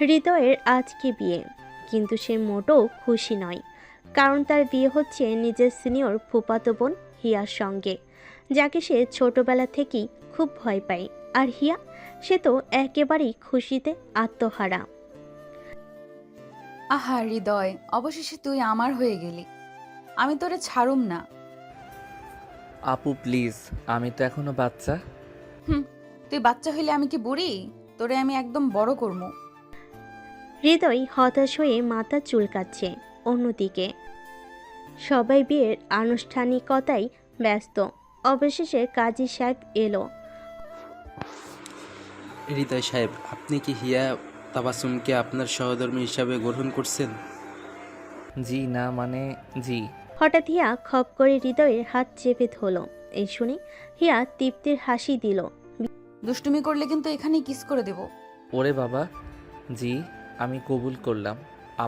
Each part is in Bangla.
হৃদয়ের আজকে বিয়ে, কিন্তু সে মোটেও খুশি নয়। কারণ তার বিয়ে হচ্ছে নিজের সিনিয়র ফুফাতো বোন হিয়ার সঙ্গে, যাকে সে ছোটবেলা থেকেই খুব ভয় পায়। আর হিয়া, সে তো একেবারেই খুশিতে আত্মহারা। আহা হৃদয়, অবশেষে তুই আমার হয়ে গেলি। আমি তোরে ছাড়ুম না। আপু প্লিজ, আমি তো এখনো বাচ্চা। হুম, তুই বাচ্চা হইলে আমি কি বুড়ি? তোরে আমি একদম বড় করমু। হৃদয় হতাশ হয়ে মাথা চুলকাচ্ছে। অন্যদিকে সবাই বিয়ের আনুষ্ঠানিকতায় ব্যস্ত। অবশেষে কাজী সাহেব এলো। হৃদয় সাহেব, আপনি কি হিয়া তাবাসসুমকে আপনার সহধর্মী হিসাবে গ্রহণ করছেন? জি না মানে জি। হঠাৎ হিয়া খপ করে হৃদয়ের হাত চেপে ধরল। এই শুনে হিয়া তৃপ্তির হাসি দিল। দুষ্টুমি করলে কিন্তু এখানেই কিস করে দেব। ওরে বাবা, জি, আমি কবুল করলাম।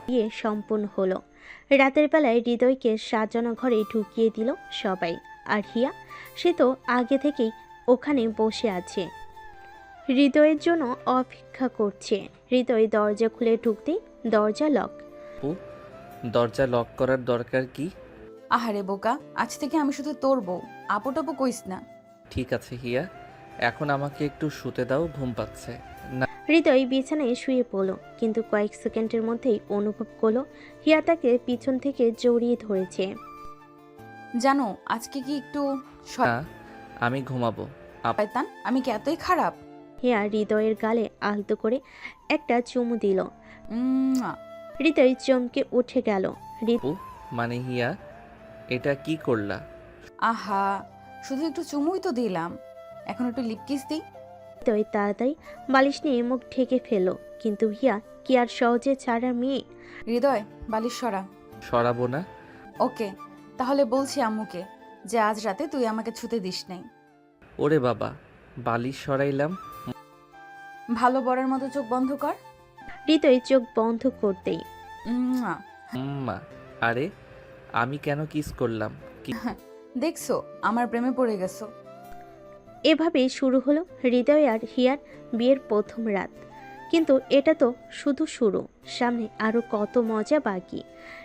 বিয়ে সম্পূর্ণ হলো। রাতের বেলায় হৃদয়কে সাজানো ঘরে ঢুকিয়ে দিল সবাই। আর হিয়া, সে তো আগে থেকেই ওখানে বসে আছে, হৃদয়ের জন্য অপেক্ষা করছে। হৃদয় দরজা খুলে ঢুকতেই দরজা লক। আপু, দরজা লক করার দরকার কি? আহারে বোকা, আজ থেকে আমি শুধু তোর বউ, আপু টাপু কইস না। ঠিক আছে হিয়া, এখন আমাকে একটু শুতে দাও, ঘুম পাচ্ছে। না, হৃদয় বিছানায় শুয়ে পড়ল, কিন্তু কয়েক সেকেন্ডের মধ্যেই অনুভব করলো হিয়া তাকে পিছন থেকে জড়িয়ে ধরেছে। জানো আজকে কি একটু না, আমি ঘুমাবো। শয়তান, আমি কি এতই খারাপ? হিয়া হৃদয়ের গালে আলতো করে একটা চুমু দিল। উম্মুয়া। হৃদয় চমকে উঠে গেল। আপু মানে হিয়া, এটা কি করলা? আহা, শুধু একটু চুমুই তো দিলাম, এখন একটু লিপ কিস দিই। হৃদয় তাড়াতাড়ি বালিশ নিয়ে মুখ ঢেকে ফেলল, কিন্তু হিয়া কি আর সহজে ছাড়া মেয়ে? হৃদয়, বালিশ সরা। সরাবো না। ওকে, তাহলে বলছি আম্মুকে যে আজ রাতে তুই আমাকে ছুতে দিস নাই। ওরে বাবা, বালিশ সরাইলাম। ভালো বরের মতো চোখ বন্ধ কর। হৃদয় চোখ বন্ধ করতেই উম্মুয়া। মা, আরে আমি কেন কিস করলাম? কি দেখছো, আমার প্রেমে পড়ে গেছো। এভাবেই শুরু হলো হৃদয় আর হিয়ার বিয়ের প্রথম রাত। কিন্তু এটা তো শুধু শুরু, সামনে আরো কত মজা বাকি।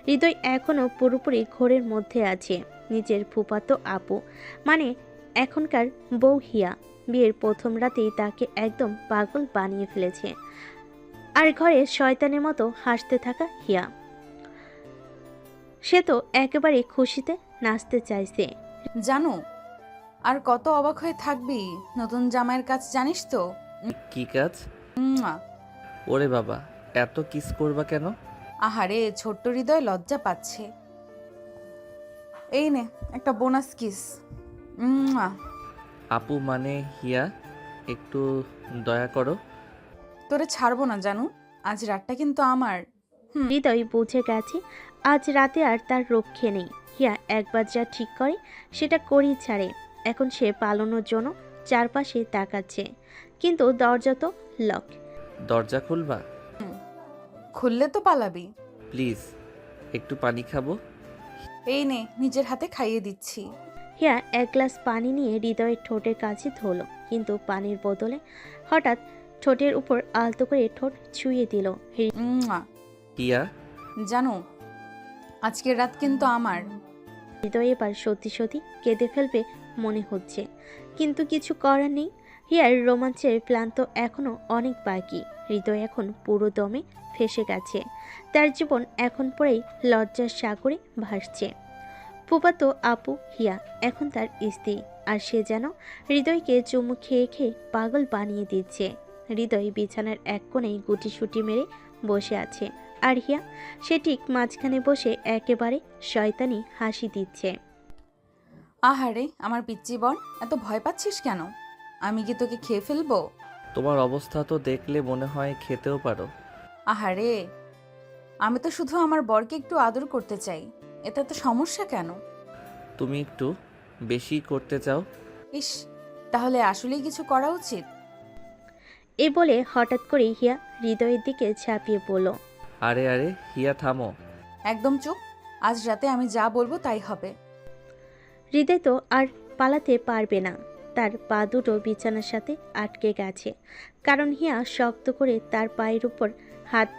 হৃদয় এখনো পুরোপুরি ঘোরের মধ্যে আছে। নিজের ফুফাতো আপু মানে এখনকার বউ হিয়া বিয়ের প্রথম রাতেই তাকে একদম পাগল বানিয়ে ফেলেছে। আর ঘরে শয়তানের মতো হাসতে থাকা হিয়া, সে তো একেবারে খুশিতে নাচতে চাইছে। জানো, আর কত অবাক হয়ে থাকবি, নতুন জামাইয়ের কাজ জানিস তো? কি কাজ? উম্মুয়া। ওরে বাবা, এত কিস করবা কেন? আহারে, ছোট্ট হৃদয় লজ্জা পাচ্ছে। এই নে একটা বোনাস কিস। উম্মুয়া। আপু মানে হিয়া, একটু দয়া করো। তোরে ছাড়বো না জানু, আজ রাতটা কিন্তু আমার। হৃদয় বুঝে গেছে আজ রাতে আর তার রক্ষে নেই। হিয়া একবার যা ঠিক করে সেটা করেই ছাড়ে। এখন সে পালানোর জন্য চারপাশে তাকাচ্ছে, কিন্তু দরজা তো লক। দরজা খুলবা? খুললে তো পালাবি। প্লিজ, একটু পানি খাবো। এই নে, নিজের হাতে খাইয়ে দিচ্ছি। হিয়া এক গ্লাস পানি নিয়ে হৃদয়ের ঠোঁটের কাছে ধরল, কিন্তু পানির বদলে হঠাৎ ঠোঁটের উপর আলতো করে ঠোঁট ছুঁয়ে দিল। উম্মুয়া। হিয়া, জানো, আজকের রাত কিন্তু আমার। হৃদয় এবার সত্যি সত্যি কেঁদে ফেলবে মনে হচ্ছে, কিন্তু কিছু করার নেই। হিয়ার রোমাঞ্চের প্ল্যান তো এখনো অনেক বাকি। হৃদয় এখন পুরো দমে ফেসে গেছে। তার জীবন এখন পরেই লজ্জার সাগরে ভাসছে। ফুফাতো আপু হিয়া এখন তার স্ত্রী, আর সে যেন হৃদয়কে চুমু খেয়ে খেয়ে পাগল বানিয়ে দিচ্ছে। হৃদয় বিছানার এক কোণেই গুটিসুটি মেরে বসে আছে, আর হিয়া সে ঠিক মাঝখানে বসে একেবারে শয়তানি হাসি দিচ্ছে। আহারে আমার পিচ্চি বর, এত ভয় পাচ্ছিস কেন? আমি কি তোকে খেয়ে ফেলবো? তোমার অবস্থা তো দেখলে মনে হয় খেতেও পারো। আহারে, আমি তো শুধু আমার বরকে একটু আদর করতে চাই, এতে তো সমস্যা কেন? তুমি একটু বেশি করতে চাও। ইস, তাহলে আসলেই কিছু করা উচিত। এ বলে হঠাৎ করে হিয়া হৃদয়ের দিকে ঝাঁপিয়ে পড়ল। আরে আরে হিয়া থামো। একদম চুপ, আজ রাতে আমি যা বলবো তাই হবে। হৃদয় তো আর পালাতে পারবে না। তার পা দুটো বিছানার সাথে আটকে গেছে, কারণ হিয়া শক্ত করে তার পায়ের উপর হাত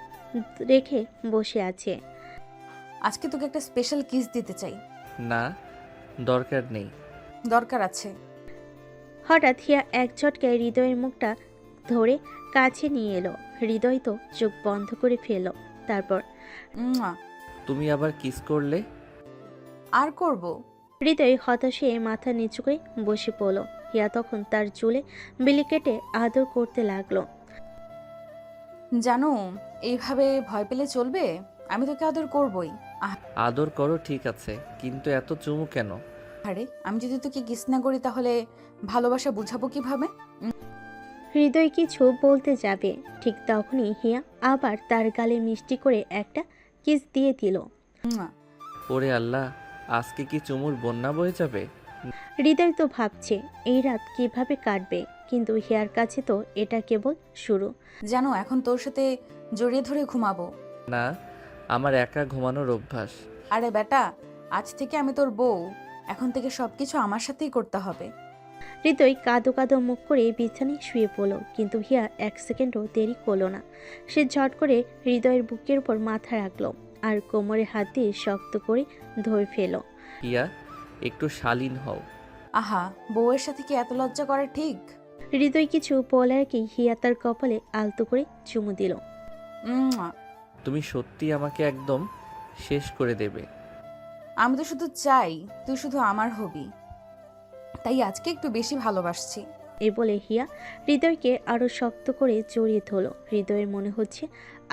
রেখে বসে আছে। আজকে তোকে একটা স্পেশাল কিস দিতে চাই। না, দরকার নেই। দরকার আছে। হঠাৎ হিয়া এক ঝটকায় হৃদয়ের মুখটা ধরে কাছে নিয়ে এলো। হৃদয় তো চোখ বন্ধ করে ফেলল। তারপর মুয়া। তুমি আবার কিস করলে? আর করব? হৃদয় হতাশ হয়ে মাথা নিচু করে বসে পড়ল। হিয়া তখন তার চুলে বিলি কেটে আদর করতে লাগলো। জানো, এইভাবে ভয় পেলে চলবে? আমি তোকে আদর করবই। আদর করো ঠিক আছে, কিন্তু এত চুমু কেন? আরে আমি যদি তোকে কিস না করি তাহলে ভালোবাসা বুঝাবো কিভাবে? হৃদয় কিছু বলতে যাবে, ঠিক তখনই হিয়া আবার তার গালে মিষ্টি করে একটা কিস দিয়ে দিল। মুয়া। ওরে আল্লাহ, আজকে কি চুমুর বন্যা বয়ে যাবে? হৃদয় তো ভাবছে এই রাত কিভাবে কাটবে, কিন্তু হিয়ার কাছে তো এটা কেবল শুরু। জানো, এখন তোর সাথে জড়িয়ে ধরে ঘুমাবো। না, আমার একা ঘুমানোর অভ্যাস। আরে বেটা, আজ থেকে আমি তোর বউ। এখন থেকে সবকিছু আমার সাথেই করতে হবে। হৃদয় কাঁদো কাঁদো মুখ করে বিছানায় শুয়ে পড়ল, কিন্তু হিয়া এক সেকেন্ডও দেরি করলো না। সে ঝট করে হৃদয়ের বুকের উপর মাথা রাখলো আর কোমরে হাত দিয়ে শক্ত করে ধরে ফেলো। হিয়া, একটু শালীন হও। আহা, বউয়ের সাথে কি এত লজ্জা করে ঠিক? হৃদয় কিছু বলার আগেই হিয়া তার কপালে আলতো করে চুমু দিল। মুয়া। তুমি সত্যি আমাকে একদম শেষ করে দেবে। আমি তো শুধু চাই তুই শুধু আমার হবি, তাই আজকে একটু বেশি ভালোবাসছি। এই বলে হিয়া হৃদয়কে আরো শক্ত করে জড়িয়ে ধরল। হৃদয়ের মনে হচ্ছে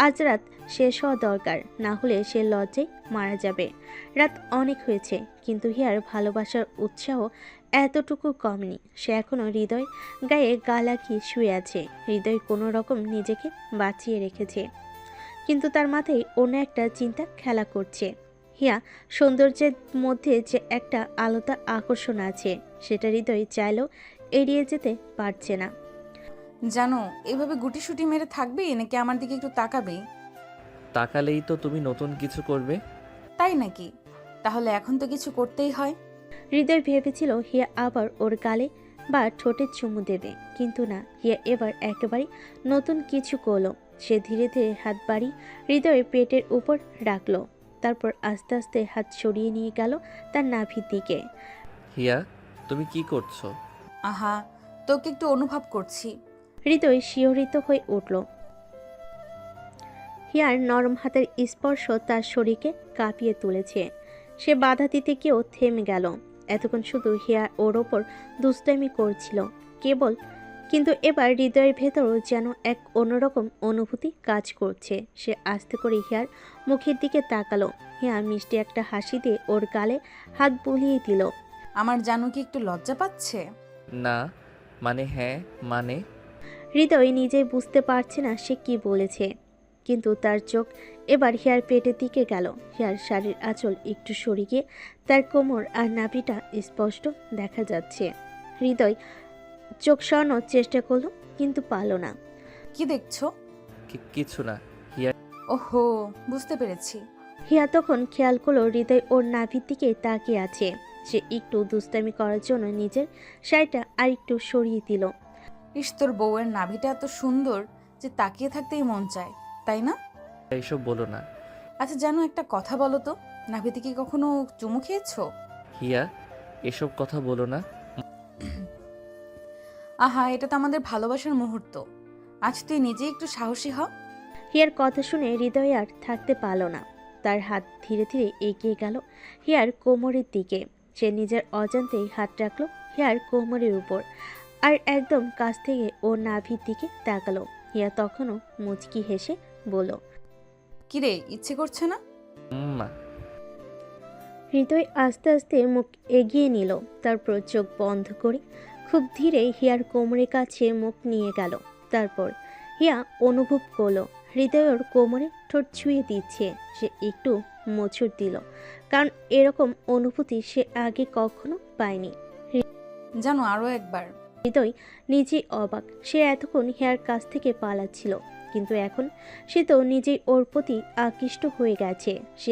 আজ রাত শেষ হওয়া দরকার, না হলে সে লজ্জায় মারা যাবে। রাত অনেক হয়েছে, কিন্তু হিয়ার ভালোবাসার উৎসাহ এতটুকু কমেনি। সে এখনো হৃদয় গায়ে গা লাগিয়ে শুয়ে আছে। হৃদয় কোনো রকম নিজেকে বাঁচিয়ে রেখেছে, কিন্তু তার মাথায় অন্য একটা চিন্তা খেলা করছে। হিয়া সৌন্দর্যের মধ্যে যে একটা আলাদা আকর্ষণ আছে, সেটা হৃদয় চাইলেও এড়িয়ে যেতে পারছে না। জানো, এভাবে গুটিসুটি মেরে থাকবি নাকি আমার দিকে একটু তাকাবি? তাকালেই তো তুমি নতুন কিছু করবে। তাই নাকি? তাহলে এখন তো কিছু করতেই হয়। হৃদয় ভেবেছিল হিয়া আবার ওর গালে বা ঠোঁটে চুমু দেবে, কিন্তু না, হিয়া এবার একেবারে নতুন কিছু করলো। সে ধীরে ধীরে হাত বাড়িয়ে হৃদয়ের পেটের উপর রাখলো, তারপর আস্তে আস্তে হাত সরিয়ে নিয়ে গেল তার নাভির দিকে। হিয়া, তুমি কি করছো? আহা, তোকে একটু অনুভব করছি। হৃদয় শিহরিত হয়ে উঠল। হিয়ার নরম হাতের স্পর্শ তার শরীরকে কাঁপিয়ে তুলেছে। সে বাধা দিতে গিয়েও থেমে গেল। এতক্ষণ শুধু হিয়া ওর ওপর দুষ্টামি করছিল কেবল, কিন্তু এবার হৃদয়ের ভেতরও যেন এক অন্যরকম অনুভূতি কাজ করছে। সে আস্তে করে হিয়ার মুখের দিকে তাকালো। হিয়া মিষ্টি একটা হাসি দিয়ে ওর গালে হাত বুলিয়ে দিল। আমার জানু কি একটু লজ্জা পাচ্ছে? না, মানে হ্যাঁ, মানে হৃদয় নিজেই বুঝতে পারছে না সে কি বলেছে, কিন্তু তার চোখ এবার হিয়ার পেটের দিকে গেল। হিয়ার শাড়ির আঁচল একটু সরে গিয়ে তার কোমর আর নাভিটা স্পষ্ট দেখা যাচ্ছে। হৃদয় চোখ সরানোর চেষ্টা করলো, কিন্তু পারল না। কি দেখছো? কিছু না। হিয়া, ওহো, বুঝতে পেরেছি। হিয়া তখন খেয়াল করলো হৃদয় ওর নাভির দিকে তাকিয়ে আছে। সে একটু দুষ্টামি করার জন্য নিজের শাড়িটা আর একটু সরিয়ে দিল। ইস, তোর বউয়ের নাভিটা এত সুন্দর যে তাকিয়ে থাকতেই মন চায়, তাই না? এইসব বলো না। আচ্ছা জানো, একটা কথা বলো তো, নাভিতে কি কখনো চুমু খেয়েছো? হিয়া, এসব কথা বলো না। আহা, এটা তো আমাদের ভালোবাসার মুহূর্ত। আজ তুই নিজেই একটু সাহসী হ। হিয়ার কথা শুনে হৃদয় আর থাকতে পারল না। তার হাত ধীরে ধীরে এগিয়ে গেল হিয়ার কোমরের দিকে। সে নিজের অজান্তেই হাত রাখলো হিয়ার কোমরের উপর আর একদম কাছ থেকে ওর নাভির দিকে তাকালো। হিয়া তখনও মুচকি হেসে বলল, কিরে, ইচ্ছে করছে না? মা, হৃদয় আস্তে আস্তে মুখ এগিয়ে নিল, তারপর চোখ বন্ধ করে খুব ধীরে হিয়ার কোমরের কাছে মুখ নিয়ে গেল। তারপর হিয়া অনুভব করলো হৃদয় ওর কোমরে ঠোঁট ছুঁয়ে দিচ্ছে। সে একটু মোচড় দিল, কারণ এরকম অনুভূতি সে আগে কখনো পায়নি। জানো, আরো একবার। হৃদয় নিজেই অবাক। সে এতক্ষণ হিয়ার কাছ থেকে পালাচ্ছিল, কিন্তু এখন সে তো নিজেই ওর প্রতি আকৃষ্ট হয়ে গেছে। সে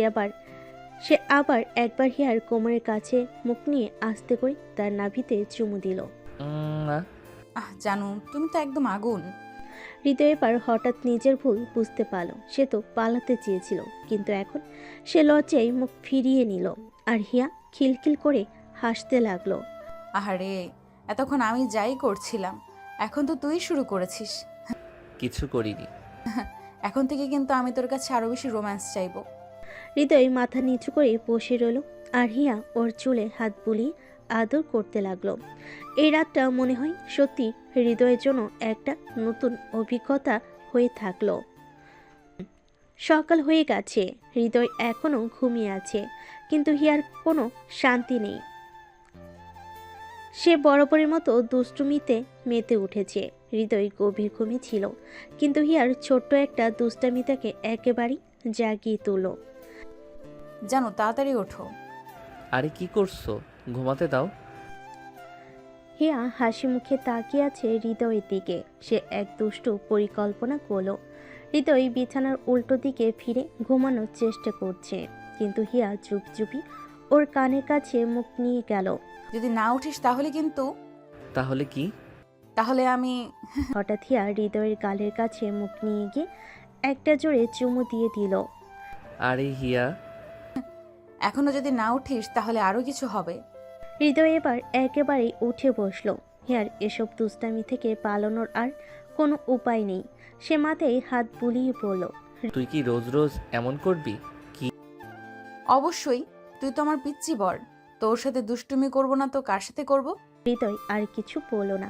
আবার একবার হিয়ার কোমরের কাছে মুখ নিয়ে আস্তে করে তার নাভিতে চুমু দিল। না। জানু তুমি তো একদম আগুন। হৃদয় এবার হঠাৎ নিজের ভুল বুঝতে পারল। সে তো পালাতে চেয়েছিল, কিন্তু এখন সে লজ্জায় মুখ ফিরিয়ে নিল। আর হিয়া খিলখিল করে হাসতে লাগলো। আহারে, এতক্ষণ আমি যাই করছিলাম, এখন তো তুই শুরু করেছিস। কিছু করিনি। এখন থেকে কিন্তু আমি তোর কাছে আরো বেশি রোম্যান্স চাইবো। হৃদয় মাথা নিচু করে বসে রইল, আর হিয়া ওর চুলে হাত বুলিয়ে আদর করতে লাগলো। এই রাতটা মনে হয় সত্যি হৃদয়ের জন্য একটা নতুন অভিজ্ঞতা হয়ে থাকলো। সকাল হয়ে গেছে, হৃদয় এখনো ঘুমিয়ে আছে, কিন্তু হিয়ার কোনো শান্তি নেই। সে বরাবরের মতো দুষ্টুমিতে মেতে উঠেছে। হৃদয় গভীর ঘুমে ছিল, কিন্তু হিয়ার ছোট্ট একটা দুষ্টামি তাকে একেবারেই জাগিয়ে তুলল। জানো তাড়াতাড়ি ওঠো। আরে কি করছো? ঘুমাতে দাও। হিয়া হাসি মুখে তাকিয়ে আছে হৃদয়ের দিকে। সে এক দুষ্টু পরিকল্পনা করল। হৃদয় বিছানার উল্টো দিকে ফিরে ঘুমানোর চেষ্টা করছে, কিন্তু হিয়া চুপচুপি ওর কানের কাছে মুখ নিয়ে গেল। যদি না উঠিস তাহলে কিন্তু। তাহলে কি? তাহলে আমি। হঠাৎ হিয়া হৃদয়ের গালের কাছে মুখ নিয়ে গিয়ে একটা জোরে চুমু দিয়ে দিল। আরে হিয়া। এখনো যদি না উঠিস তাহলে আরো কিছু হবে। হৃদয় এবার একেবারেই উঠে বসলো। হিয়ার এসব দুষ্টামি থেকে পালানোর আর কোনো উপায় নেই। সে মাথায় হাত বুলিয়ে পড়ল। তুই কি রোজ রোজ এমন করবি? অবশ্যই, তুই তো আমার পিচ্চি বর। তোর সাথে দুষ্টুমি করব না তো কার সাথে করব? হৃদয় আর কিছু বলল না,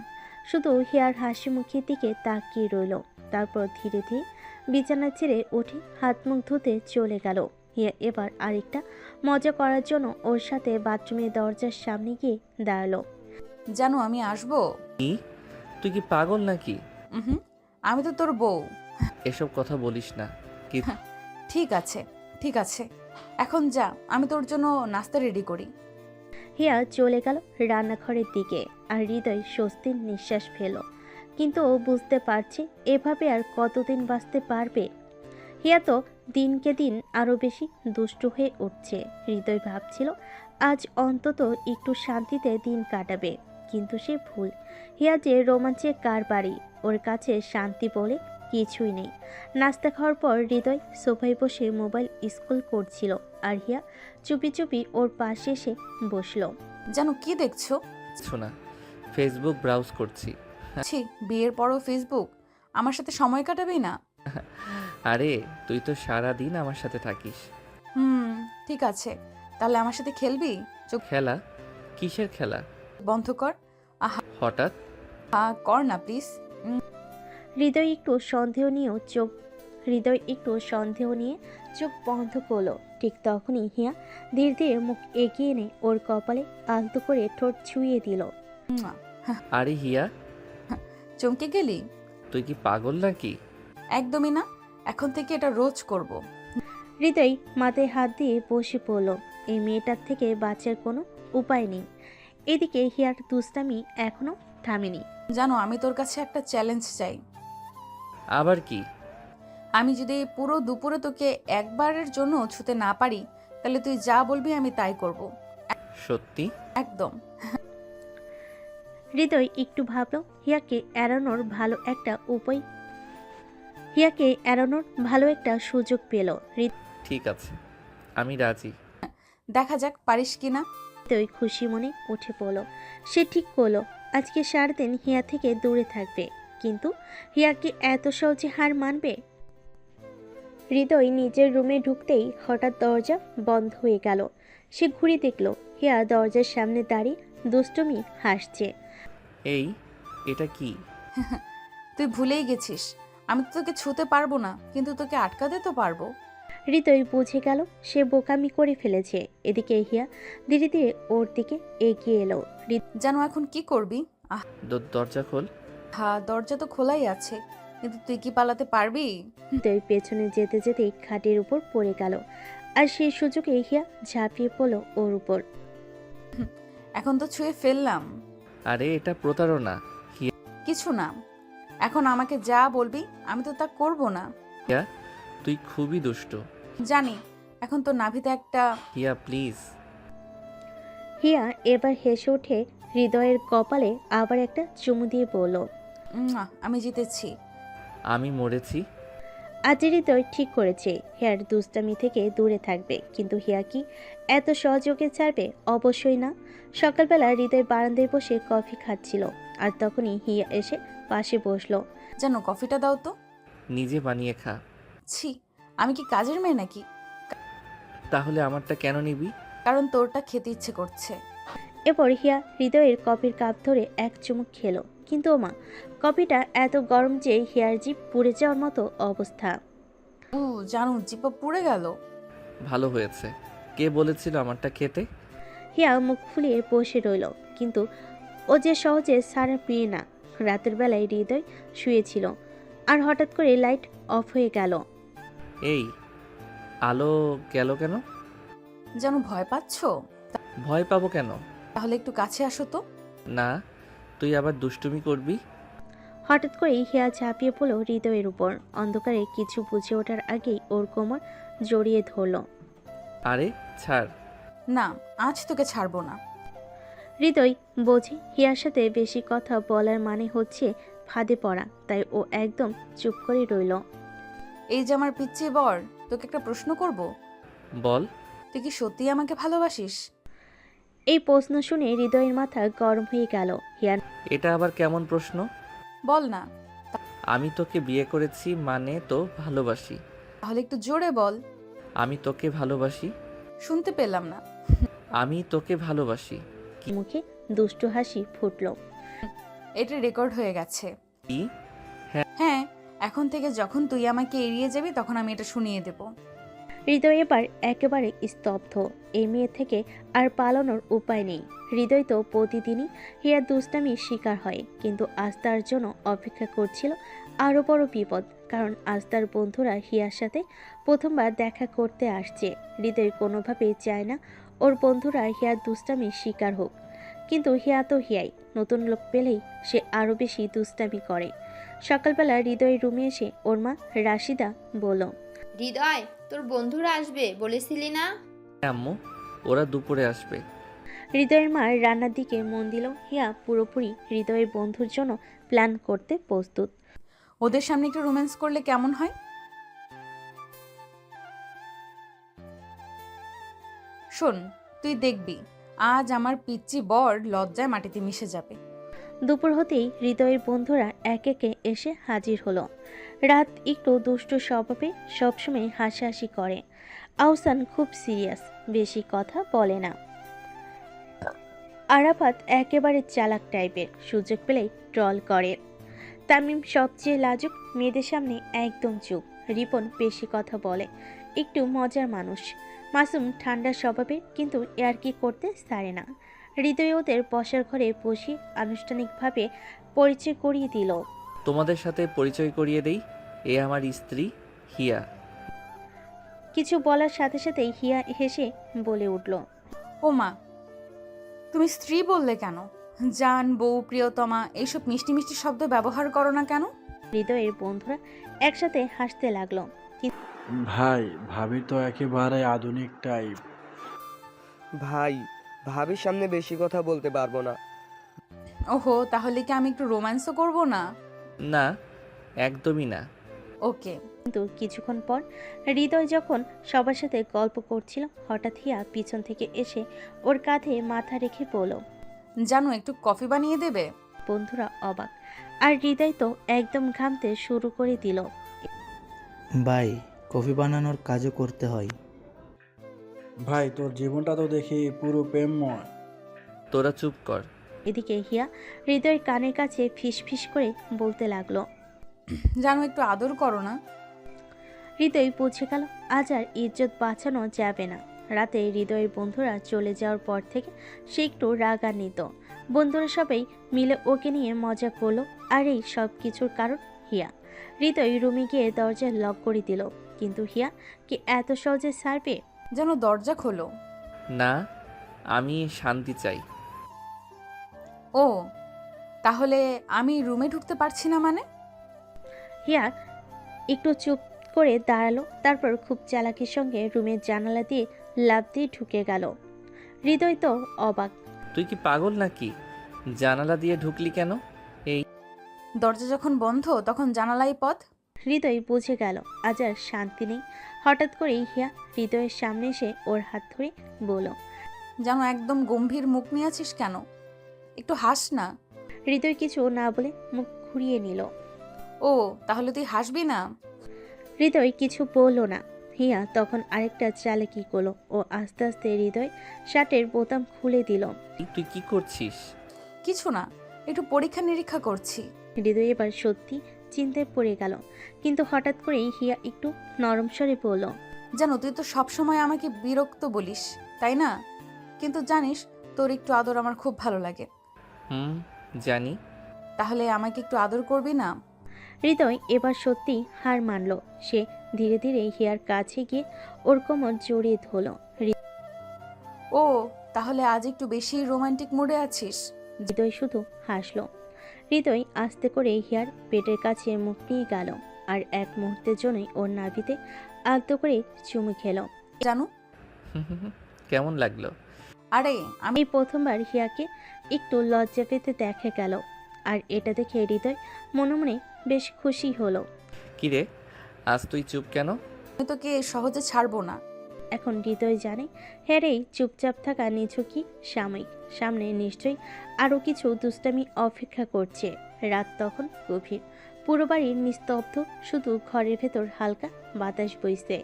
শুধু হিয়ার হাসি মুখের দিকে তাকিয়ে রইল। তারপর ধীরে ধীরে বিছানা ছেড়ে উঠে হাত মুখ ধুতে চলে গেল। হিয়া এবার আরেকটা মজা করার জন্য ওর সাথে বাথরুমের দরজার সামনে গিয়ে দাঁড়ালো। জানো আমি আসবো। কি? তুই কি পাগল নাকি? হুম, আমি তো তোর বউ। এসব কথা বলিস না। কি? ঠিক আছে, ঠিক আছে, এখন যা, আমি তোর জন্য নাস্তা রেডি করি। হিয়া চলে গেল রান্নাঘরের দিকে, আর হৃদয় স্বস্তির নিঃশ্বাস ফেল। কিন্তু ও বুঝতে পারছে এভাবে আর কতদিন বাঁচতে পারবে। হিয়া তো দিনকে দিন আরও বেশি দুষ্টু হয়ে উঠছে। হৃদয় ভাবছিল আজ অন্তত একটু শান্তিতে দিন কাটাবে, কিন্তু সে ভুল। হিয়া যে রোমাঞ্চের কারবারি, ওর কাছে শান্তি বলে কিছুই নেই। নাস্তা খাওয়ার পর হৃদয় সোফায় বসে মোবাইল স্ক্রল করছিল, আর হিয়া চুপি চুপি ওর পাশে এসে বসলো। জানো কি দেখছো? কিছু না, ফেসবুক ব্রাউজ করছি। ছি, বিয়ের পরও ফেসবুক? আমার সাথে সময় কাটাবি না? আরে তুই তো সারা দিন আমার সাথে থাকিস। হুম, ঠিক আছে, তাহলে আমার সাথে খেলবি? চোখ খেলা? কিসের খেলা? বন্ধ কর। হঠাৎ? হ্যাঁ কর না প্লিজ। হৃদয় একটু সন্দেহ নিয়ে চোখ বন্ধ করলো। ঠিক তখনই হিয়া ধীরে ধীরে মুখ এগিয়ে এনে ওর কপালে আলতো করে ঠোঁট ছুঁয়ে দিল। আরে হিয়া, চমকে গেলি? তুই কি পাগল নাকি? একদমই না, এখন থেকে এটা রোজ করব। হৃদয় মাথায় হাত দিয়ে বসে পড়ল। এই মেয়েটার থেকে বাঁচার কোনো উপায় নেই। এদিকে হিয়ার দুষ্টামি এখনো থামেনি। জানো আমি তোর কাছে একটা চ্যালেঞ্জ চাই। আবার কি? আমি যদি পুরো দুপুরে তোকে একবারের জন্য ছুতে না পারি, তাহলে তুই যা বলবি আমি তাই করব। সত্যি? একদম। হৃদয় একটু ভাবল হিয়াকে এড়ানোর ভালো একটা সুযোগ পেল। ঠিক আছে, আমি রাজি। দেখা যাক পারিস কিনা। হৃদয় খুশি মনে উঠে পড়ল। সে ঠিক করলো আজকে সারাদিন হিয়া থেকে দূরে থাকবে, কিন্তু হিয়া কি এত সহজে হার মানবে? হৃদয় নিজের রুমে ঢুকতেই হঠাৎ দরজা বন্ধ হয়ে গেল। সে ঘুরে দেখল হিয়া দরজার সামনে দাঁড়িয়ে দুষ্টুমি হাসছে। এটা কি? তুই ভুলেই গেছিস, আমি তো তোকে ছুতে পারবো না, কিন্তু তোকে আটকাতে তো পারবো। হৃদয় বুঝে গেল সে বোকামি করে ফেলেছে। এদিকে হিয়া ধীরে ধীরে ওর দিকে এগিয়ে এলো। জানো এখন কি করবি? দরজা খোল। হ্যাঁ দরজা তো খোলাই আছে, কিন্তু তুই কি পালাতে পারবি? হৃদয় পেছনে যেতে যেতেই খাটের উপর পড়ে গেল, আর সেই সুযোগে হিয়া ঝাঁপিয়ে পড়ল ওর উপর। এখন তো ছুঁয়ে ফেললাম। আরে এটা প্রতারণা। কিছু না, এখন আমাকে যা বলবি আমি তো তা করব না। হিয়া, তুই খুবই দুষ্ট। জানি, এখন তো নাভিতে একটা। হিয়া প্লিজ। হিয়া এবার হেসে উঠে হৃদয়ের কপালে আবার একটা চুমু দিয়ে বলল, আমি জিতেছি। আমি মরেছি। আজ হৃদয় ঠিক করেছে হিয়ার দুষ্টামি থেকে দূরে থাকবে, কিন্তু হিয়া কি এত সহযোগে ছাড়বে? অবশ্যই না। সকালবেলা হৃদয় বারান্দায় বসে কফি খাচ্ছিল, আর তখনই হিয়া এসে পাশে বসলো। জানো, কফিটা দাও তো। নিজে বানিয়ে খা। ছি, আমি কি কাজের মেয়ে নাকি? তাহলে আমারটা কেন নিবি? কারণ তোরটা খেতে ইচ্ছে করছে। এরপর হিয়া হৃদয়ের কফির কাপ ধরে এক চুমুক খেলো, কিন্তু ওমা, কফিটা এত গরম যে হিয়ার জিভ পুড়ে যাওয়ার মতো অবস্থা। ও জানো, জিপা পুড়ে গেল। ভালো হয়েছে। কে বলেছিল আমারটা খেতে? হিয়া মুখ ফুলিয়ে বসে রইল, কিন্তু ও যে সহজে সারা পেয়ে না। রাতের বেলায় হৃদয় শুয়েছিল, আর হঠাৎ করে লাইট অফ হয়ে গেল। এই আলো গেল কেন? জানো, ভয় পাচ্ছো? ভয় পাবো কেন? তাহলে একটু কাছে আসো তো। না, তুই আবার দুষ্টুমি করবি। হঠাৎ করেই হিয়া ঝাঁপিয়ে পড়ল হৃদয়ের উপর। অন্ধকারে কিছু বুঝে ওঠার আগেই ওর কোমর জড়িয়ে ধরল। আরে ছাড়। না, আজ তোকে ছাড়বো না। হৃদয় বোঝে হিয়ার সাথে বেশি কথা বলার মানে হচ্ছে ফাঁদে পড়া, তাই ও একদম চুপ করে রইল। এই যে আমার পিচ্চি বর, তোকে একটা প্রশ্ন করব। বল। তুই কি সত্যি আমাকে ভালোবাসিস? এই প্রশ্ন শুনে হৃদয়ের মাথা গরম হয়ে গেল। হিয়া এটা আবার কেমন প্রশ্ন? বল না। আমি তোকে বিয়ে করেছি মানে তো ভালোবাসি। তাহলে একটু জোরে বল। আমি তোকে ভালোবাসি। শুনতে পেলাম না। আমি তোকে ভালোবাসি। মুখে দুষ্টু হাসি ফুটল। এটা রেকর্ড হয়ে গেছে। কি? হ্যাঁ, এখন থেকে যখন তুই আমাকে এড়িয়ে যাবি তখন আমি এটা শুনিয়ে দেব। হৃদয় এবার একেবারে স্তব্ধ। এই মেয়ে থেকে আর পালানোর উপায় নেই। হৃদয় তো প্রতিদিনই হিয়ার দুষ্টামির শিকার হয়, কিন্তু আজ তার জন্য অপেক্ষা করছিল আরও বড় বিপদ। কারণ আজ তার বন্ধুরা হিয়ার সাথে প্রথমবার দেখা করতে আসছে। হৃদয় কোনোভাবেই চায় না ওর বন্ধুরা হিয়ার দুষ্টামির শিকার হোক, কিন্তু হিয়া তো হিয়াই। নতুন লোক পেলেই সে আরও বেশি দুষ্টামি করে। সকালবেলা হৃদয়ের রুমে এসে ওর মা রাশিদা বলল, হৃদয়, তোর বন্ধুরা আসবে বলেছিলি না? আম্মু, ওরা দুপুরে আসবে। হৃদয়ের মা রান্নার দিকে মন দিল। হিয়া পুরোপুরি হৃদয়ের বন্ধুর জন্য প্ল্যান করতে প্রস্তুত। ওদের সামনে একটু রোম্যান্স করলে কেমন হয়? শোন, তুই দেখবি আজ আমার পিচ্চি বর লজ্জায় মাটিতে মিশে যাবে। দুপুর হতেই হৃদয়ের বন্ধুরা এক একে এসে হাজির হলো। রাত একটু দুষ্ট স্বভাবে, সবসময় হাসাহাসি করে। আহসান খুব সিরিয়াস, বেশি কথা বলে না। আরাফাত একেবারে চালাক টাইপের, সুযোগ পেলেই ট্রল করে। তামিম সবচেয়ে লাজুক, মেয়েদের সামনে একদম চুপ। রিপন বেশি কথা বলে, একটু মজার মানুষ। মাসুম ঠান্ডা স্বভাবের, কিন্তু ইয়ার্কি করতে ছাড়ে না। হৃদয় ওদের বসার ঘরে বসে আনুষ্ঠানিকভাবে পরিচয় করিয়ে দিল। তোমাদের সাথে পরিচয় করিয়ে দেই, এ আমার স্ত্রী হিয়া। কিছু বলার সাথে সাথেই হিয়া হেসে বলে উঠল, ও মা, তুমি স্ত্রী বললে কেন? জান, বউ, প্রিয়তমা এইসব মিষ্টি মিষ্টি শব্দ ব্যবহার করো না কেন? হৃদয়ের বন্ধুরা একসাথে হাসতে লাগলো। ভাই, ভাবি তো একেবারে আধুনিক টাইপ। ভাই, ভাবির সামনে বেশি কথা বলতে পারবো না। ওহো, তাহলে কি আমি একটু রোম্যান্সও করব না? না, একদমই না। ওকে। কিন্তু কিছুক্ষণ পর হৃদয় যখন সবার সাথে গল্প করছিল, হঠাৎ হিয়া পিছন থেকে এসে ওর কাঁধে মাথা রেখে বলল। জানো, একটু কফি বানিয়ে দেবে? বন্ধুরা অবাক, আর হৃদয় তো একদম ঘামতে শুরু করে দিল। ভাই, কফি বানানোর কাজও করতে হয়। ভাই, তোর জীবনটা তো দেখি পুরো প্রেমময়। তোরা চুপ কর। এদিকে হিয়া হৃদয়ের কানের কাছে ফিস ফিস করে বলতে লাগলো। জানো, একটু আদর করো না। হৃদয় বুঝে গেল আজ আর ইজ্জত বাঁচানো যাবে না। রাতে হৃদয়ের বন্ধুরা চলে যাওয়ার পর থেকে সে একটু রাগান্বিত। বন্ধুরা সবাই মিলে ওকে নিয়ে মজা করলো, আর এই সব কিছুর কারণ হিয়া। হৃদয় রুমে গিয়ে দরজা লক করে দিল, কিন্তু হিয়া কি এত সহজে ছাড়বে? যেন দরজা খোলো। না, আমি শান্তি চাই। ও, তাহলে আমি রুমে ঢুকতে পারছি না মানে? হিয়া একটু চুপ করে দাঁড়ালো, তারপর খুব চালাকির সঙ্গে রুমের জানালা দিয়ে লাফ দিয়ে ঢুকে গেল। হৃদয় তো অবাক। তুই কি পাগল নাকি? জানালা দিয়ে ঢুকলি কেন? দরজা যখন বন্ধ তখন জানালাই পথ। হৃদয় বুঝে গেল আজ আর শান্তি নেই। হঠাৎ করেই হিয়া হৃদয়ের সামনে এসে ওর হাত ধরে বলল। যেন একদম গম্ভীর মুখ নিয়ে আছিস কেন? একটু হাস না। হৃদয় কিছু না বলে মুখ ঘুরিয়ে নিল। ও তাহলে তুই হাসবি না? হৃদয় কিছু বলল না। হিয়া তখন আরেকটা চালে কি করলো, ও আস্তে আস্তে হৃদয় শার্টের বোতাম খুলে দিল। তুই কি করছিস? কিছু না, একটু পরীক্ষা নিরীক্ষা করছি। হৃদয় এবার সত্যি চিন্তায় পড়ে গেল, কিন্তু হঠাৎ করেই হিয়া একটু নরম স্বরে বলল। জানো তুই তো সবসময় আমাকে বিরক্ত বলিস, তাই না? কিন্তু জানিস তোর একটু আদর আমার খুব ভালো লাগে। হুম, জানি। তাহলে আমাকে একটু আদর করবি না? হৃদয় এবার সত্যি হার মানল। সে ধীরে ধীরে হিয়ার কাছে গিয়ে ওর কোমর জড়িয়ে ধরল। ও তাহলে আজ একটু বেশি রোমান্টিক মুডে আছিস। হৃদয় শুধু হাসলো। হৃদয় আস্তে করে হিয়ার পেটের কাছে মুখ নিয়ে গেল আর এক মুহূর্তের জন্যই ওর নাভিতে আলতো করে চুমু খেলো। জানো কেমন লাগলো? আরে আমি এই প্রথমবার হিয়াকে একটু লজ্জা পেতে দেখা গেল, আর এটা দেখে হৃদয় মনে মনে বেশ খুশি হলো। কিরে, আজ তুই চুপ কেন? তোকে সহজে ছাড়বো না। এখন হৃদয় জানে হ্যাঁ রে, চুপচাপ থাকা নিছকই সাময়িক, সামনে নিশ্চয়ই আরও কিছু দুষ্টামি অপেক্ষা করছে। রাত তখন গভীর, পুরো বাড়ির নিস্তব্ধ, শুধু ঘরের ভেতর হালকা বাতাস বইছে।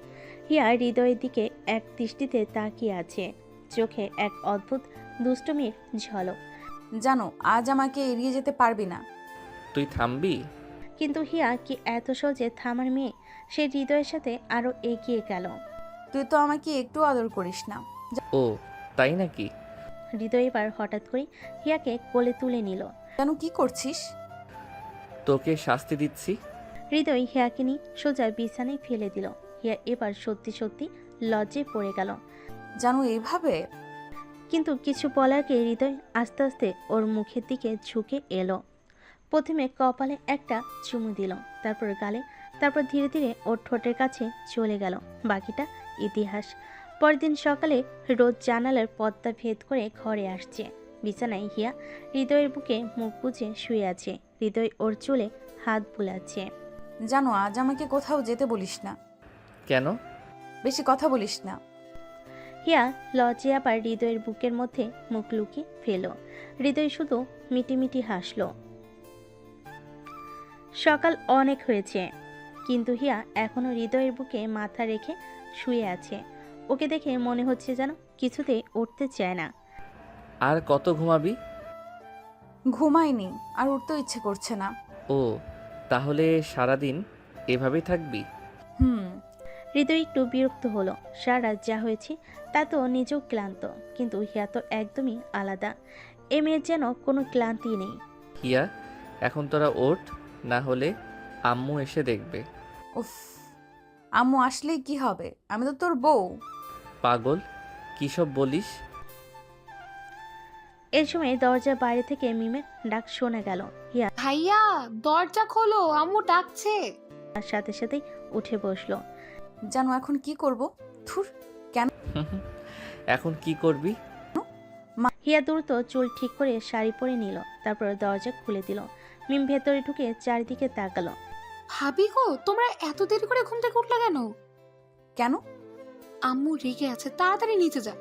হিয়া হৃদয়ের দিকে এক দৃষ্টিতে তাকিয়ে আছে, চোখে এক অদ্ভুত দুষ্টমির ঝলক। জানো আজ আমাকে এড়িয়ে যেতে পারবি না। তুই থামবি? কিন্তু হিয়া কি এত সহজে থামার মেয়ে? সে হৃদয়ের সাথে আরও এগিয়ে গেল। তুই তো আমাকে একটু আদর করিস না। ও তাই নাকি? হৃদয় এবার হঠাৎ করে হিয়াকে কোলে তুলে নিল। জানো কি করছিস? তোকে শাস্তি দিচ্ছি। হৃদয় হিয়াকে নিয়ে সোজা বিছানায় ফেলে দিল। হিয়া এবার সত্যি সত্যি লজ্জায় পড়ে গেল, জানো এইভাবে কিন্তু কিছু বলার আগে হৃদয় আস্তে আস্তে ওর মুখের দিকে ঝুঁকে এলো। প্রথমে কপালে একটা চুমু দিল, তারপর গালে, তারপর ধীরে ধীরে ওর ঠোঁটের কাছে চলে গেল। বাকিটা ইতিহাস। পরদিন সকালে রোজ জানালার পর্দা ভেদ করে ঘরে আসছে। বিছানায় হিয়া হৃদয়ের বুকে মুখ গুজে শুয়ে আছে। হৃদয় ওর চুলে হাত বুলাচ্ছে। জানো আজ আমাকে কোথাও যেতে বলিস না। কেন? বেশি কথা বলিস না। হিয়া লজ্জে আবার হৃদয়ের বুকের মধ্যে মুখ লুকিয়ে ফেল। হৃদয় শুধু মিটিমিটি হাসল। সকাল অনেক হয়েছে, কিন্তু হিয়া এখনো হৃদয়ের বুকে মাথা রেখে শুয়ে আছে। ওকে দেখে মনে হচ্ছে যেন কিছুতেই উঠতে চায় না। আর কত ঘুমাবি? ঘুমাইনি, আর উঠতেও ইচ্ছে করছে না। ও তাহলে সারাদিন এভাবেই থাকবি? হুম। হৃদয় একটু বিরক্ত হলো। সারা রাত যা হয়েছে তা তো নিজেও ক্লান্ত, কিন্তু হিয়া তো একদমই আলাদা। এ মেয়ের যেন কোনো ক্লান্তি নেই। হিয়া, এখন তোরা ওঠ, না হলে আম্মু এসে দেখবে। উফ, আম্মু আসলেই কি হবে? আমি তো তোর বউ। পাগল, কী সব বলিস? এই সময় দরজার বাইরে থেকে মিমের ডাক শোনা গেল। হিয়া ভাইয়া দরজা খোলো, আম্মু ডাকছে। তার সাথে সাথেই উঠে বসলো। জানো এখন কি করব? থুর। এখন কি করবি? হিয়া দ্রুত চুল ঠিক করে শাড়ি পরে নিল, তারপর দরজা খুলে দিল। মিম ভেতরে ঢুকে চারিদিকে তাকালো। ভাবি গো, তোমরা এত দেরি করে ঘুম থেকে উঠলে কেন? কেন? আম্মু রেগে আছে, তাড়াতাড়ি নিচে যা।